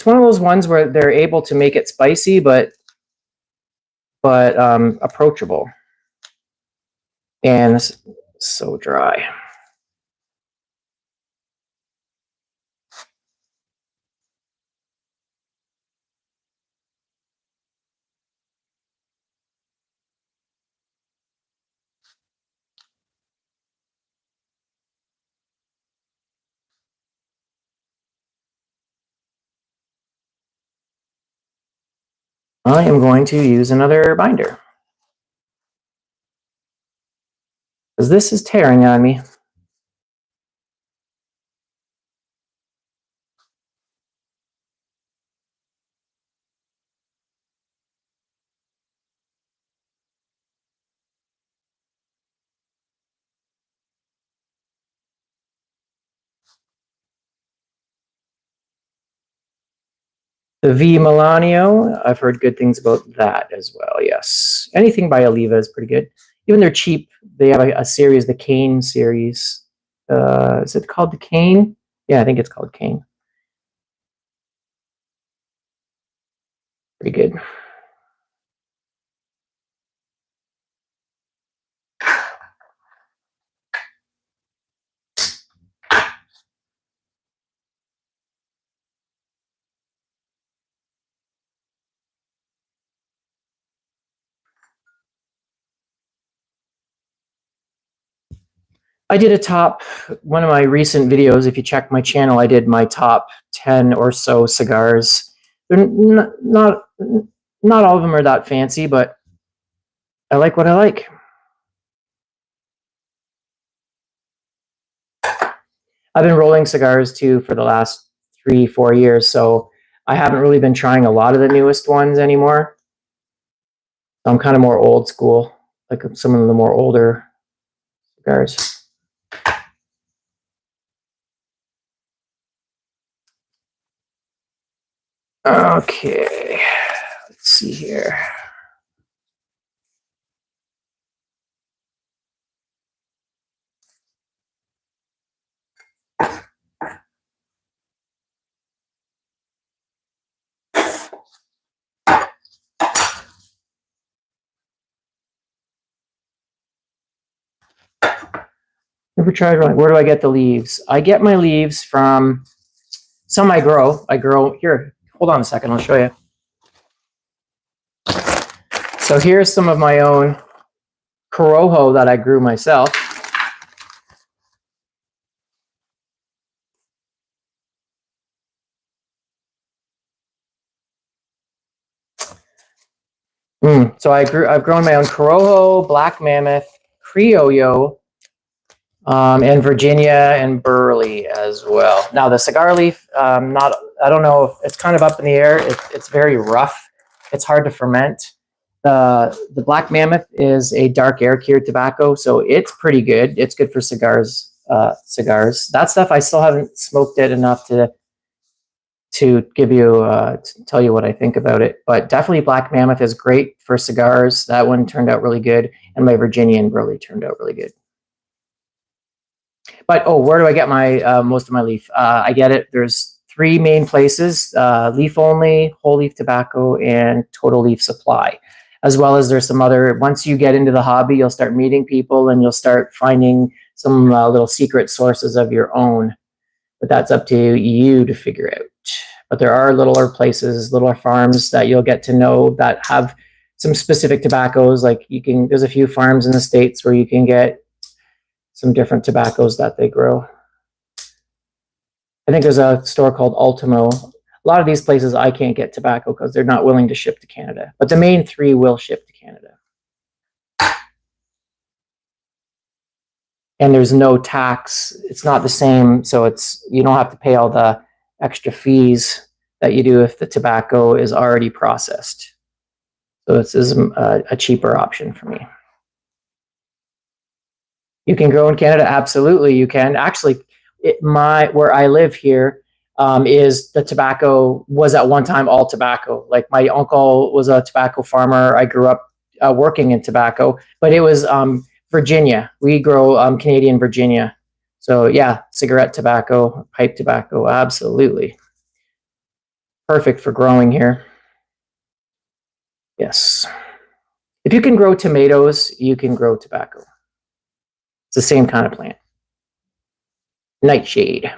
one of those ones where they're able to make it spicy, but approachable, and so dry. I am going to use another binder, because this is tearing on me. The V Milanio, I've heard good things about that as well, yes. Anything by Oliva is pretty good. Even they're cheap. They have a series, the Cane series. Is it called the Cane? Yeah, I think it's called Cane. Pretty good. I did one of my recent videos, if you check my channel, I did my top 10 or so cigars. They're not all of them are that fancy, but I like what I like. I've been rolling cigars too for the last 3-4 years, so I haven't really been trying a lot of the newest ones anymore. I'm kind of more old school, like some of the more older cigars. Okay, let's see here. Never tried rolling. Where do I get the leaves? I get my leaves from some I grow. Here, hold on a second, I'll show you. So here's some of my own Corojo that I grew myself. So I've grown my own Corojo, Black Mammoth, Criollo, and Virginia and Burley as well. Now the cigar leaf, I don't know if it's kind of up in the air. It's very rough. It's hard to ferment. The Black Mammoth is a dark air cured tobacco, so it's pretty good. It's good for cigars. That stuff I still haven't smoked it enough to give you to tell you what I think about it. But definitely Black Mammoth is great for cigars. That one turned out really good, and my Virginia and Burley turned out really good. But where do I get my most of my leaf? I get it. There's three main places: leaf only, whole leaf tobacco, and total leaf supply. As well as there's some other, once you get into the hobby, you'll start meeting people and you'll start finding some little secret sources of your own. But that's up to you to figure out. But there are littler places, littler farms that you'll get to know that have some specific tobaccos. Like there's a few farms in the States where you can get some different tobaccos that they grow. I think there's a store called Ultimo. A lot of these places I can't get tobacco because they're not willing to ship to Canada. But the main three will ship to Canada. And there's no tax. It's not the same. So you don't have to pay all the extra fees that you do if the tobacco is already processed. So this is a cheaper option for me. You can grow in Canada? Absolutely, you can. Actually, where I live here is the tobacco was at one time all tobacco. Like my uncle was a tobacco farmer. I grew up working in tobacco, but it was Virginia. We grow Canadian Virginia. So yeah, cigarette tobacco, pipe tobacco, absolutely. Perfect for growing here. Yes. If you can grow tomatoes, you can grow tobacco. It's the same kind of plant. Nightshade.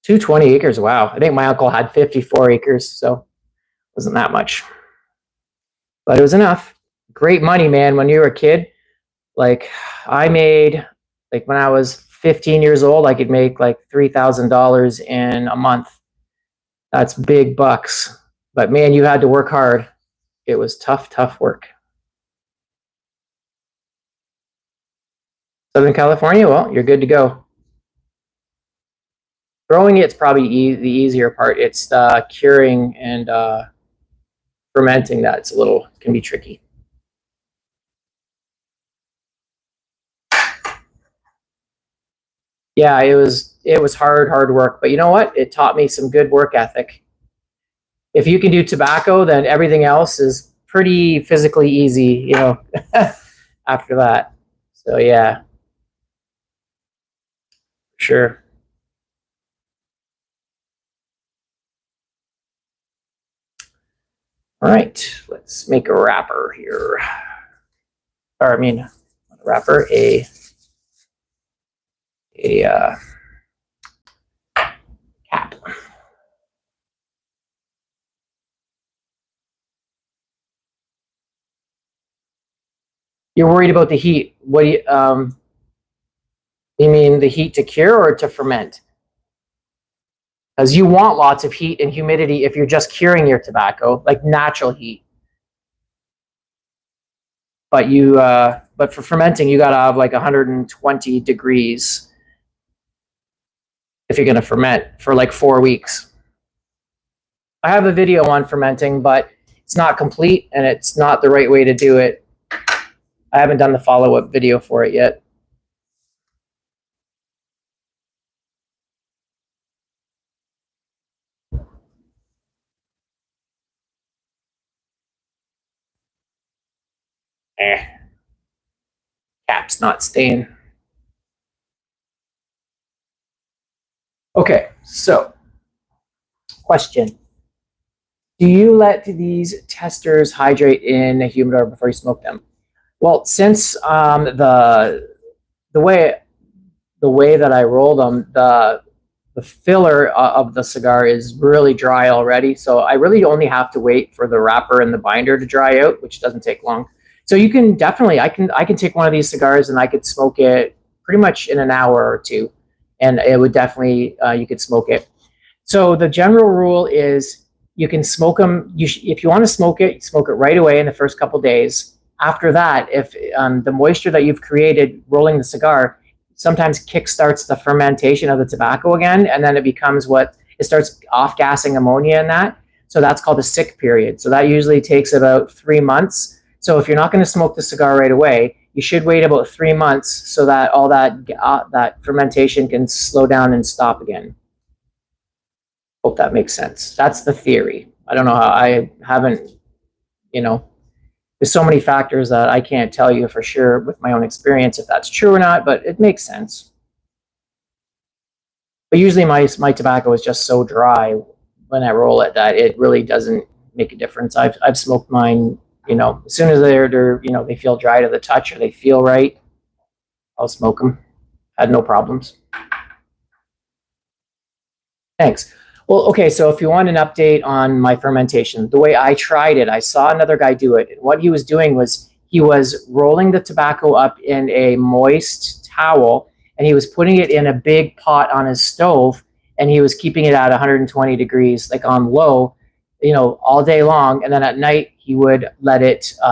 220 acres. Wow. I think my uncle had 54 acres, so it wasn't that much. But it was enough. Great money, man. When you were a kid, like I made, like when I was 15 years old, I could make like $3,000 in a month. That's big bucks. But man, you had to work hard. It was tough work. Southern California, well, you're good to go. Growing it's probably the easier part. It's the curing and fermenting that's can be tricky. Yeah, it was hard work, but you know what? It taught me some good work ethic. If you can do tobacco, then everything else is pretty physically easy, after that. So yeah, sure. All right, let's make a wrapper here. Or I mean, a wrapper, a cap. You're worried about the heat. What do you mean the heat to cure or to ferment? Because you want lots of heat and humidity if you're just curing your tobacco, like natural heat. But for fermenting, you gotta have like 120 degrees if you're gonna ferment for like 4 weeks. I have a video on fermenting, but it's not complete and it's not the right way to do it. I haven't done the follow-up video for it yet. Cap's not staying. Okay, so question. Do you let these testers hydrate in a humidor before you smoke them? Well, since the way that I roll them, the filler of the cigar is really dry already, so I really only have to wait for the wrapper and the binder to dry out, which doesn't take long. So you can definitely, I can take one of these cigars and I could smoke it pretty much in an hour or two, and it would definitely you could smoke it. So the general rule is you can smoke them. If you want to smoke it right away in the first couple days. After that, if the moisture that you've created rolling the cigar sometimes kickstarts the fermentation of the tobacco again, and then it starts off-gassing ammonia in that. So that's called a sick period. So that usually takes about 3 months. So if you're not going to smoke the cigar right away, you should wait about 3 months so that all that fermentation can slow down and stop again. Hope that makes sense. That's the theory. I don't know how, I haven't, there's so many factors that I can't tell you for sure with my own experience if that's true or not, but it makes sense. But usually my tobacco is just so dry when I roll it that it really doesn't make a difference. I've smoked mine, as soon as they're they feel dry to the touch or they feel right, I'll smoke them. Had no problems. Thanks. Well, okay, so if you want an update on my fermentation, the way I tried it, I saw another guy do it. And what he was doing was he was rolling the tobacco up in a moist towel and he was putting it in a big pot on his stove and he was keeping it at 120 degrees, like on low, all day long. And then at night he would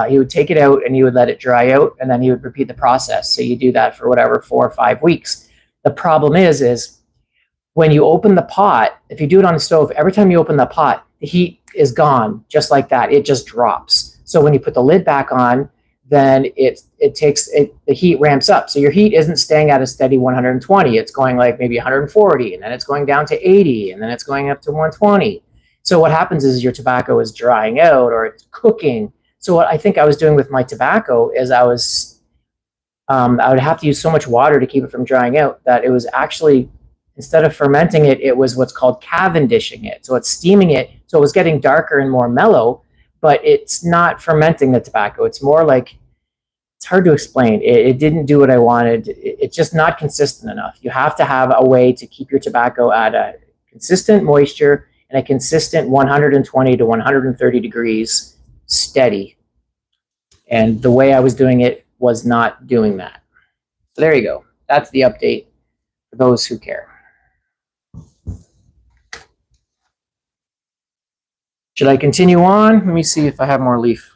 he would take it out and he would let it dry out and then he would repeat the process. So you do that for whatever, 4 or 5 weeks. The problem is when you open the pot, if you do it on the stove, every time you open the pot, the heat is gone just like that. It just drops. So when you put the lid back on, then the heat ramps up. So your heat isn't staying at a steady 120. It's going like maybe 140, and then it's going down to 80, and then it's going up to 120. So what happens is your tobacco is drying out or it's cooking. So what I think I was doing with my tobacco is I would have to use so much water to keep it from drying out that it was actually, instead of fermenting it, it was what's called cavendishing it. So it's steaming it. So it was getting darker and more mellow, but it's not fermenting the tobacco. It's more like, it's hard to explain. It didn't do what I wanted. It's just not consistent enough. You have to have a way to keep your tobacco at a consistent moisture and a consistent 120 to 130 degrees steady. And the way I was doing it was not doing that. So there you go. That's the update for those who care. Should I continue on? Let me see if I have more leaf.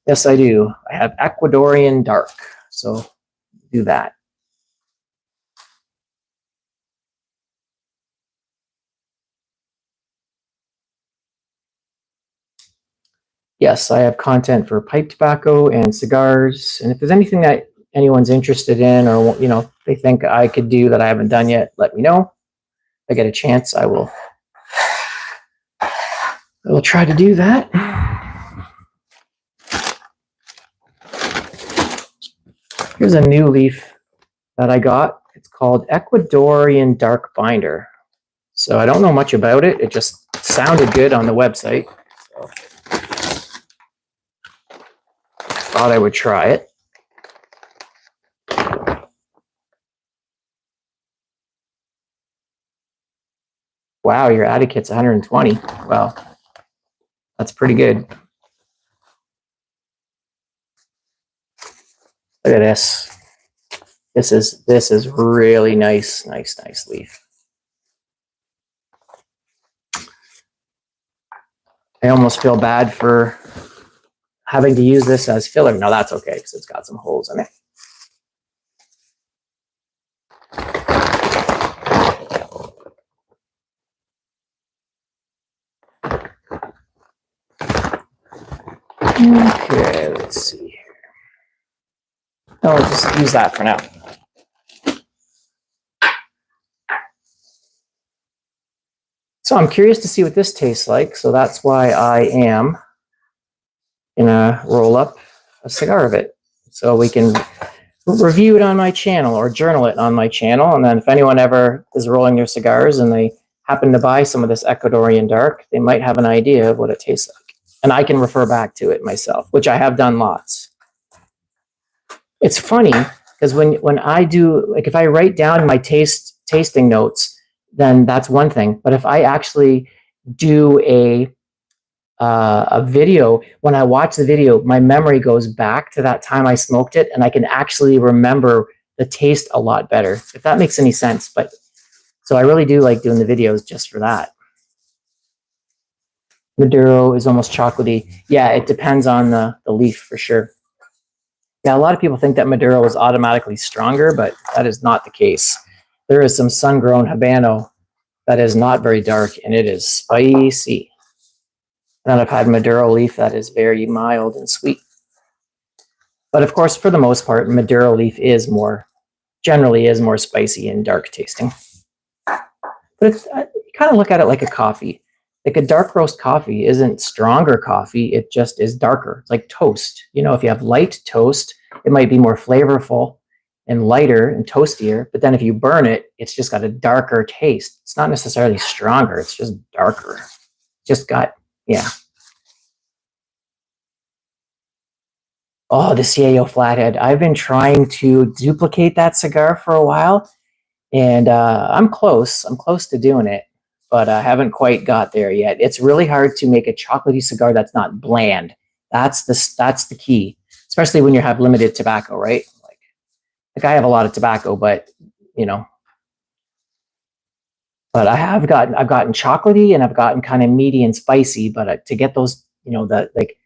Yes, I do. I have Ecuadorian Dark. So do that. Yes, I have content for pipe tobacco and cigars. And if there's anything that anyone's interested in or they think I could do that I haven't done yet, let me know. If I get a chance, I will try to do that. Here's a new leaf that I got. It's called Ecuadorian Dark Binder. So I don't know much about it. It just sounded good on the website. So thought I would try it. Wow, your Addict's 120. Wow, that's pretty good. Look at this. This is really nice leaf. I almost feel bad for having to use this as filler. No, that's okay because it's got some holes in it. Okay, let's see here. I'll just use that for now. So I'm curious to see what this tastes like. So that's why I am gonna roll up a cigar of it. So we can review it on my channel or journal it on my channel. And then if anyone ever is rolling their cigars and they happen to buy some of this Ecuadorian Dark, they might have an idea of what it tastes like. And I can refer back to it myself, which I have done lots. It's funny because when I do, like if I write down my tasting notes, then that's one thing. But if I actually do a video, when I watch the video, my memory goes back to that time I smoked it, and I can actually remember the taste a lot better, if that makes any sense. But so I really do like doing the videos just for that. Maduro is almost chocolatey. Yeah, it depends on the leaf for sure. Yeah, a lot of people think that Maduro is automatically stronger, but that is not the case. There is some sun-grown Habano that is not very dark, and it is spicy. And I've had Maduro leaf that is very mild and sweet. But of course, for the most part, Maduro leaf generally is more spicy and dark tasting. But you kind of look at it like a coffee. Like a dark roast coffee isn't stronger coffee, it just is darker. It's like toast. You know, if you have light toast, it might be more flavorful and lighter and toastier, but then if you burn it, it's just got a darker taste. It's not necessarily stronger, it's just darker. Just got, yeah. Oh, the CAO Flathead. I've been trying to duplicate that cigar for a while, and I'm close. I'm close to doing it, but I haven't quite got there yet. It's really hard to make a chocolatey cigar that's not bland. That's the key, especially when you have limited tobacco, right? Like I have a lot of tobacco, but you know, but I've gotten chocolatey and I've gotten kind of meaty and spicy, but to get those, you know, the like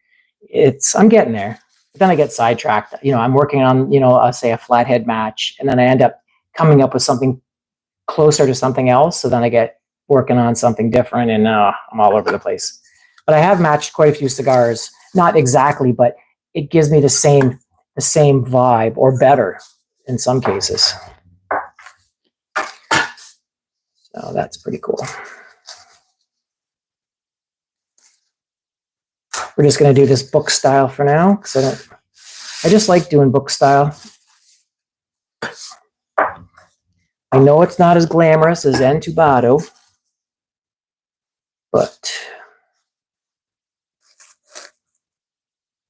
I'm getting there. But then I get sidetracked. You know, I'm working on, you know, say a flathead match, and then I end up coming up with something closer to something else. So then I get working on something different, and I'm all over the place. But I have matched quite a few cigars, not exactly, but it gives me the same vibe or better in some cases. So that's pretty cool. We're just going to do this book style for now because I just like doing book style. I know it's not as glamorous as Entubado, but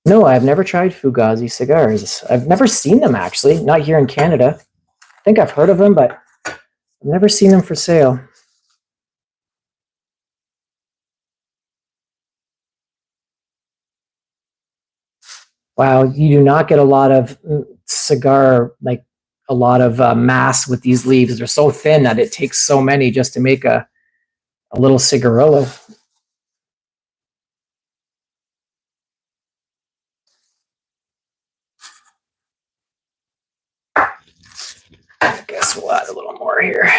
no, I've never tried Fugazi cigars. I've never seen them, actually, not here in Canada. I think I've heard of them, but I've never seen them for sale. Wow, you do not get a lot of cigar, like a lot of mass with these leaves. They're so thin that it takes so many just to make a little cigarillo. I guess we'll add a little more here.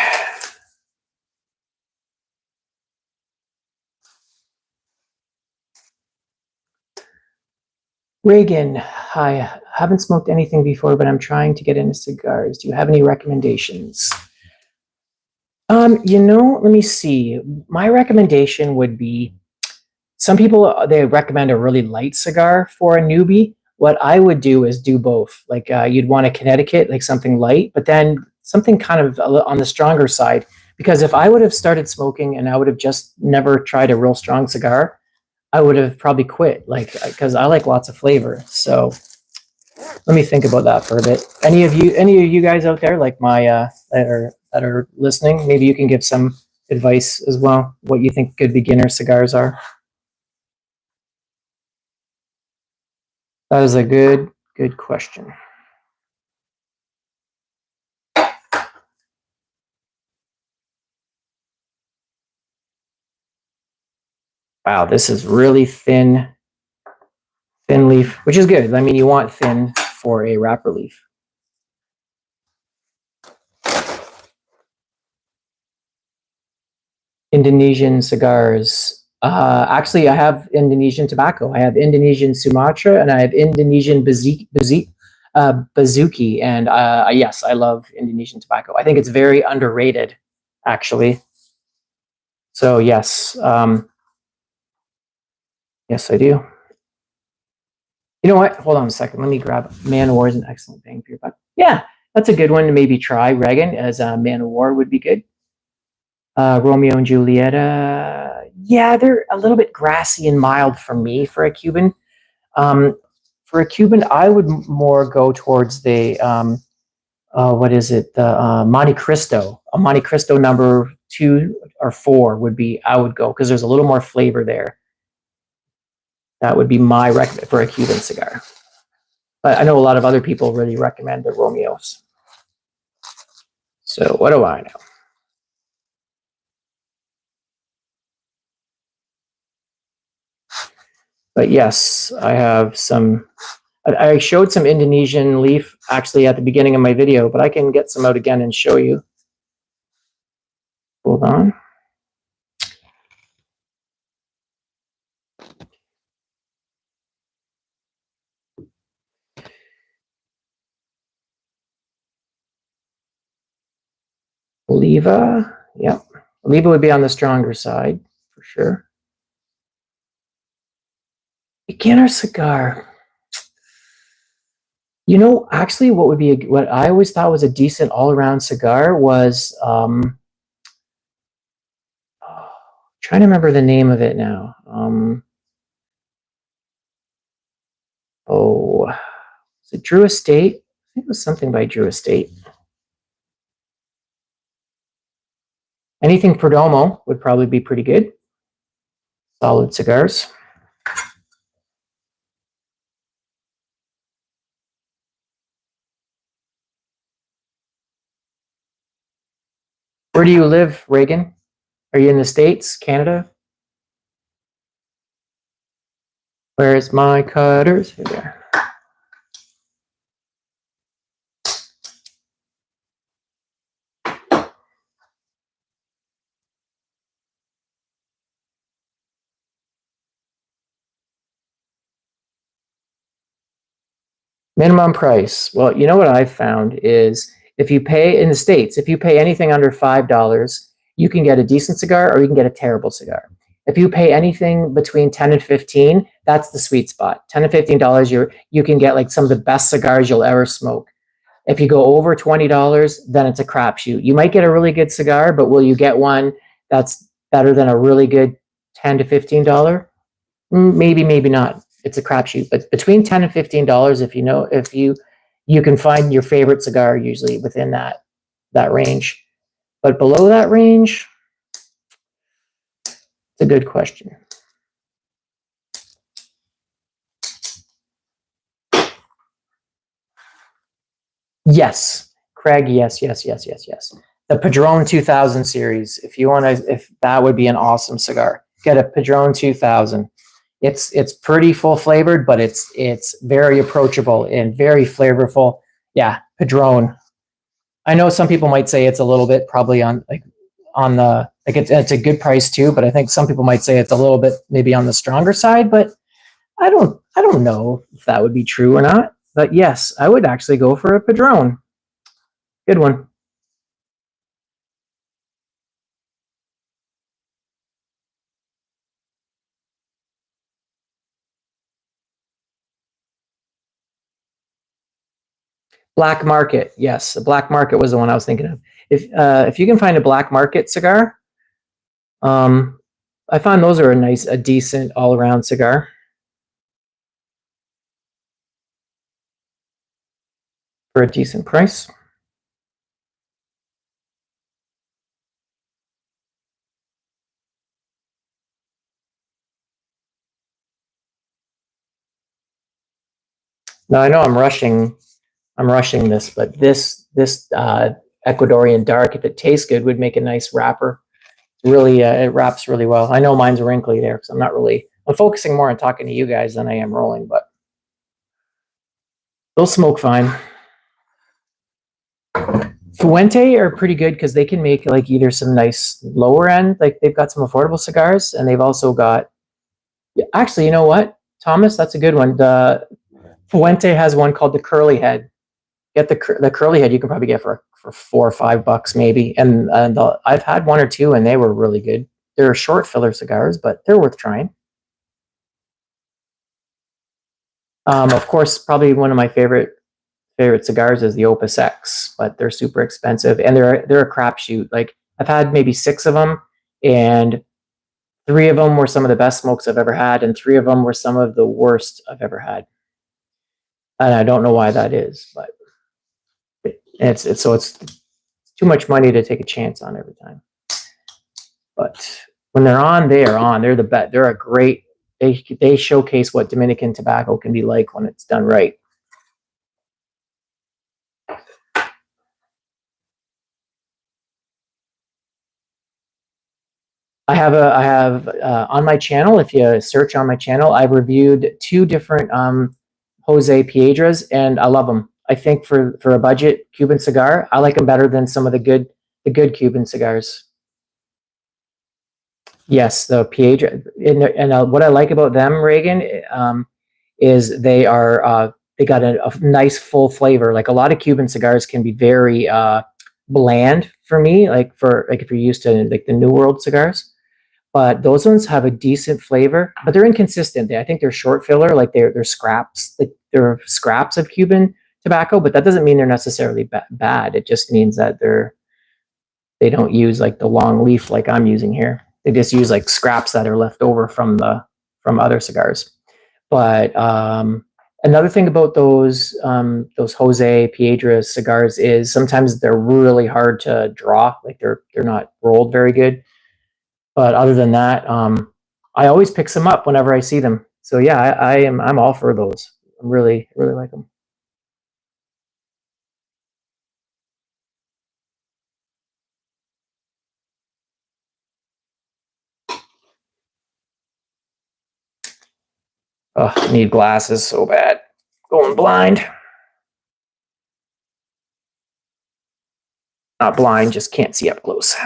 Reagan, hi. I haven't smoked anything before, but I'm trying to get into cigars. Do you have any recommendations? You know, let me see. My recommendation would be some people they recommend a really light cigar for a newbie. What I would do is do both. Like you'd want a Connecticut, like something light, but then something kind of on the stronger side. Because if I would have started smoking and I would have just never tried a real strong cigar, I would have probably quit. Like because I like lots of flavor. So let me think about that for a bit. Any of you guys out there, like my that are listening, maybe you can give some advice as well. What you think good beginner cigars are? That is a good question. Wow, this is really thin leaf, which is good. I mean, you want thin for a wrapper leaf. Indonesian cigars. Actually, I have Indonesian tobacco. I have Indonesian Sumatra and I have Indonesian Bazuki. And yes, I love Indonesian tobacco. I think it's very underrated, actually. So yes, yes, I do. You know what? Hold on a second. Let me grab Man of War is an excellent bang for your buck. Yeah, that's a good one to maybe try. Reagan as a Man of War would be good. Romeo and Julieta. Yeah, they're a little bit grassy and mild for me for a Cuban. Um, for a Cuban, I would more go towards the what is it? The Monte Cristo. A Monte Cristo number 2 or 4 would be I would go because there's a little more flavor there. That would be my recommend for a Cuban cigar. But I know a lot of other people really recommend the Romeos. So what do I know? But yes, I have some. I showed some Indonesian leaf actually at the beginning of my video, but I can get some out again and show you. Hold on. Oliva, yep. Oliva would be on the stronger side for sure. Beginner cigar. Actually, what I always thought was a decent all-around cigar was trying to remember the name of it now. Is it Drew Estate? I think it was something by Drew Estate. Anything Perdomo would probably be pretty good. Solid cigars. Where do you live, Reagan? Are you in the States, Canada? Where's my cutters? Here they are. Minimum price. Well, you know what I've found is if you pay in the States, if you pay anything under $5, you can get a decent cigar or you can get a terrible cigar. If you pay anything between 10 and 15, that's the sweet spot. 10 to $15, you can get like some of the best cigars you'll ever smoke. If you go over $20, then it's a crapshoot. You might get a really good cigar, but will you get one that's better than a really good $10 to $15? Maybe, maybe not. It's a crapshoot. But between $10 and $15, if you can find your favorite cigar usually within that range. But below that range, it's a good question. Yes, Craig. Yes. The Padron 2000 series. If that would be an awesome cigar, get a Padron 2000. It's pretty full flavored, but it's very approachable and very flavorful. Yeah, Padron. I know some people might say it's a little bit probably it's a good price too, but I think some people might say it's a little bit maybe on the stronger side, but I don't know if that would be true or not. But yes, I would actually go for a Padron. Good one. Black market, yes, the black market was the one I was thinking of. If you can find a black market cigar, I find those are a decent all around cigar for a decent price. Now I know I'm rushing this, but this Ecuadorian dark, if it tastes good, would make a nice wrapper. Really, it wraps really well. I know mine's wrinkly there because I'm focusing more on talking to you guys than I am rolling, but they'll smoke fine. Fuente are pretty good because they can make like either some nice lower end, like they've got some affordable cigars, and they've also got. Actually, you know what, Thomas, that's a good one. The Fuente has one called the Curly Head. Get the Curly Head. You can probably get for $4 or $5 maybe, and I've had one or two, and they were really good. They're short filler cigars, but they're worth trying. Of course, probably one of my favorite cigars is the Opus X, but they're super expensive and they're a crapshoot. Like I've had maybe 6 of them, and 3 of them were some of the best smokes I've ever had, and 3 of them were some of the worst I've ever had. And I don't know why that is, but it's too much money to take a chance on every time. But when they're on, they are on. They're the best. They're a great. They showcase what Dominican tobacco can be like when it's done right. I have on my channel. If you search on my channel, I've reviewed 2 different Jose Piedras, and I love them. I think for a budget Cuban cigar, I like them better than some of the good Cuban cigars. Yes, the Piedra, and what I like about them, Reagan, is they got a nice full flavor. Like a lot of Cuban cigars can be very bland for me, like if you're used to like the New World cigars. but those ones have a decent flavor, but they're inconsistent. I think they're short filler, like they're scraps, like they're scraps of Cuban tobacco, but that doesn't mean they're necessarily bad. It just means that they don't use like the long leaf like I'm using here. They just use like scraps that are left over from other cigars. But another thing about those Jose Piedra cigars is sometimes they're really hard to draw. Like they're not rolled very good. But other than that, I always pick some up whenever I see them. So yeah, I'm all for those. I really like them. Oh, I need glasses so bad. Going blind. Not blind, just can't see up close.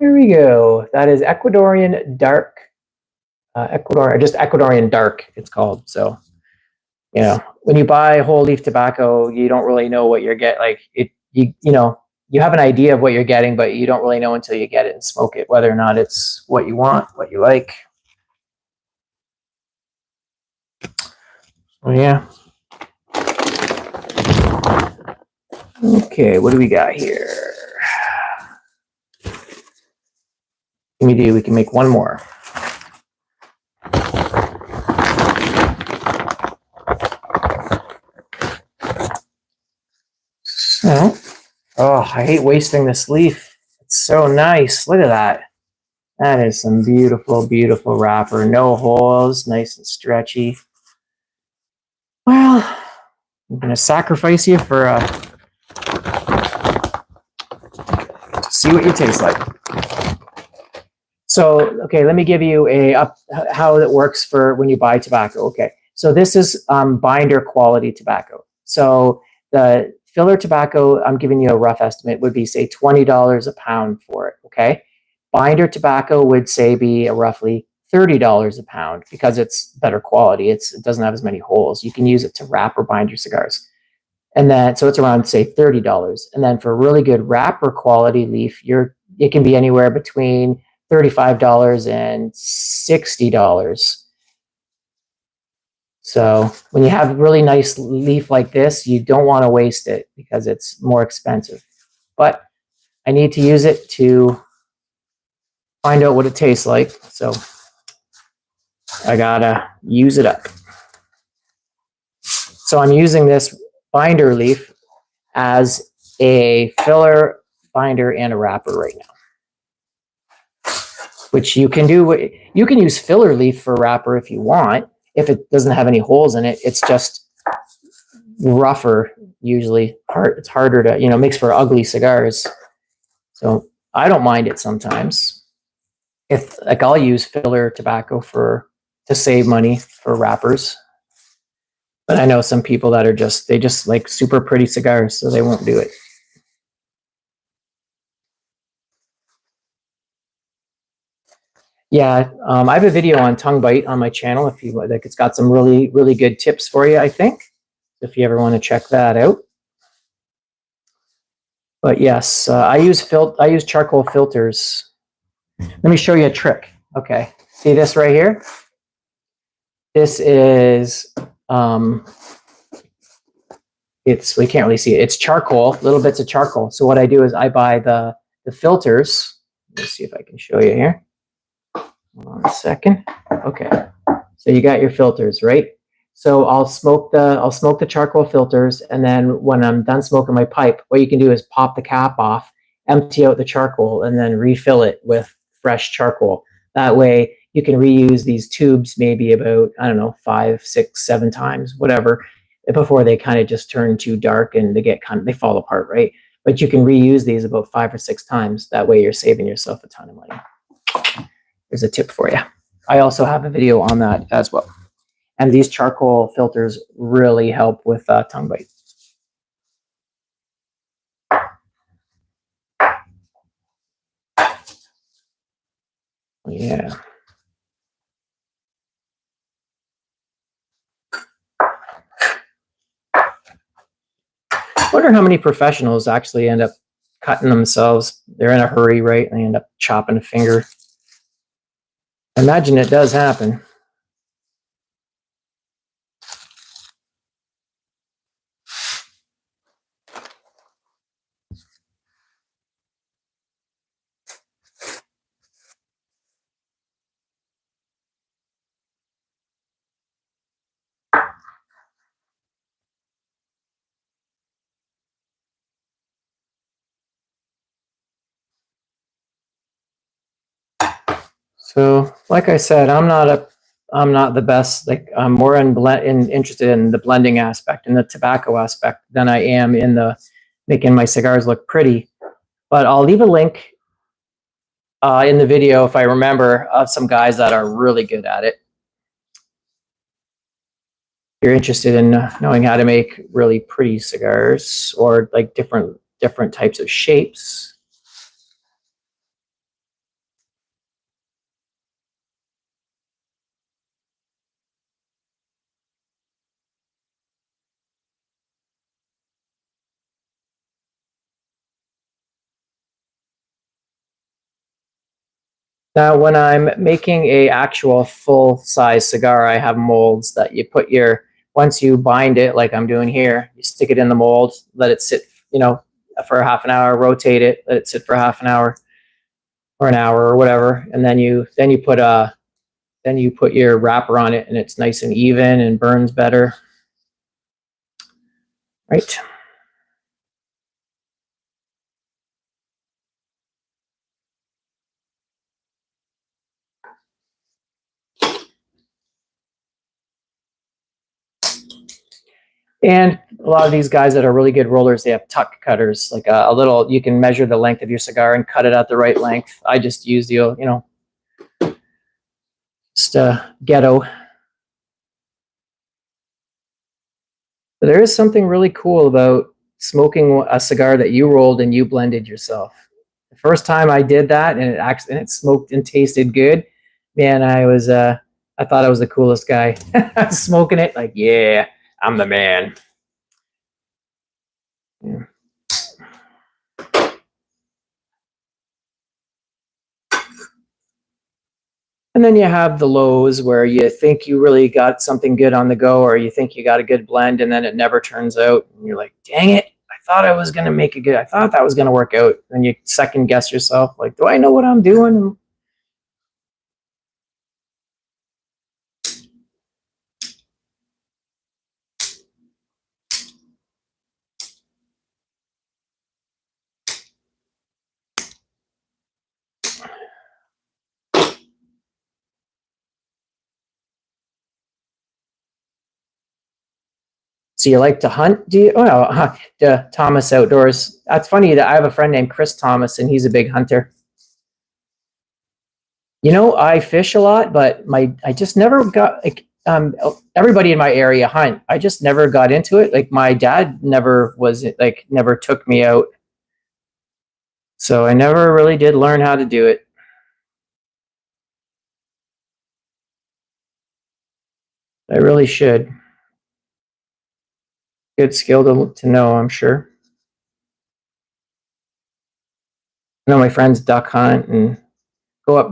Here we go. That is Ecuadorian dark. Just Ecuadorian dark, it's called. So, when you buy whole leaf tobacco, you don't really know what you're getting. Like you have an idea of what you're getting, but you don't really know until you get it and smoke it, whether or not it's what you want, what you like. Oh yeah. Okay, what do we got here? We can make one more. So, I hate wasting this leaf. It's so nice. Look at that. That is some beautiful, beautiful wrapper. No holes, nice and stretchy. Well, I'm gonna sacrifice you for to see what you taste like. So, okay, let me give you how it works for when you buy tobacco. Okay, so this is binder quality tobacco. So the filler tobacco, I'm giving you a rough estimate, would be say $20 a pound for it. Okay, binder tobacco would say be roughly $30 a pound because it's better quality. It doesn't have as many holes. You can use it to wrap or bind your cigars. And then, so it's around say $30. And then for really good wrapper quality leaf, it can be anywhere between $35 and $60. So when you have really nice leaf like this, you don't want to waste it because it's more expensive. But I need to use it to find out what it tastes like. So I gotta use it up. So I'm using this binder leaf as a filler, binder, and a wrapper right now. Which you can do. You can use filler leaf for wrapper if you want. If it doesn't have any holes in it, it's just rougher. Usually, it's harder to makes for ugly cigars. So I don't mind it sometimes. If like I'll use filler tobacco to save money for wrappers. But I know some people that are they just like super pretty cigars, so they won't do it. Yeah, I have a video on tongue bite on my channel. If you like, it's got some really, really good tips for you, I think, if you ever want to check that out. But yes, I use charcoal filters. Let me show you a trick. Okay, see this right here? This is we can't really see it. It's charcoal, little bits of charcoal. So what I do is I buy the filters. Let me see if I can show you here. Hold on a second. Okay, so you got your filters, right? So I'll smoke the charcoal filters, and then when I'm done smoking my pipe, what you can do is pop the cap off, empty out the charcoal, and then refill it with fresh charcoal. That way you can reuse these tubes maybe about, I don't know, 5, 6, 7 times, whatever, before they kind of just turn too dark and they fall apart, right? But you can reuse these about 5 or 6 times. That way you're saving yourself a ton of money. There's a tip for you. I also have a video on that as well. And these charcoal filters really help with tongue bite. Yeah. wonder how many professionals actually end up cutting themselves. They're in a hurry, right? And they end up chopping a finger. I imagine it does happen. So, like I said, I'm not the best. Like I'm more interested in the blending aspect and the tobacco aspect than I am in the making my cigars look pretty. But I'll leave a link in the video, if I remember, of some guys that are really good at it. If you're interested in knowing how to make really pretty cigars or like different types of shapes. Now, when I'm making a actual full size cigar, I have molds that you put your, once you bind it, like I'm doing here, you stick it in the mold, let it sit, for half an hour, rotate it, let it sit for half an hour or an hour or whatever, and then you put your wrapper on it, and it's nice and even and burns better, right? And a lot of these guys that are really good rollers, they have tuck cutters, like a little, you can measure the length of your cigar and cut it at the right length. I just use the, just ghetto. But there is something really cool about smoking a cigar that you rolled and you blended yourself. The first time I did that and it smoked and tasted good, man, I thought I was the coolest guy. Smoking it, like, yeah, I'm the man. Yeah. And then you have the lows where you think you really got something good on the go, or you think you got a good blend, and then it never turns out. And you're like, dang it, I thought I was going to make it good. I thought that was going to work out. And you second guess yourself, like, do I know what I'm doing? So you like to hunt? Do you? Oh no, Thomas Outdoors. That's funny that I have a friend named Chris Thomas, and he's a big hunter. I fish a lot, but I just never got like everybody in my area hunt. I just never got into it. Like my dad never took me out, so I never really did learn how to do it. I really should. Good skill to know, I'm sure. I know my friends duck hunt and go up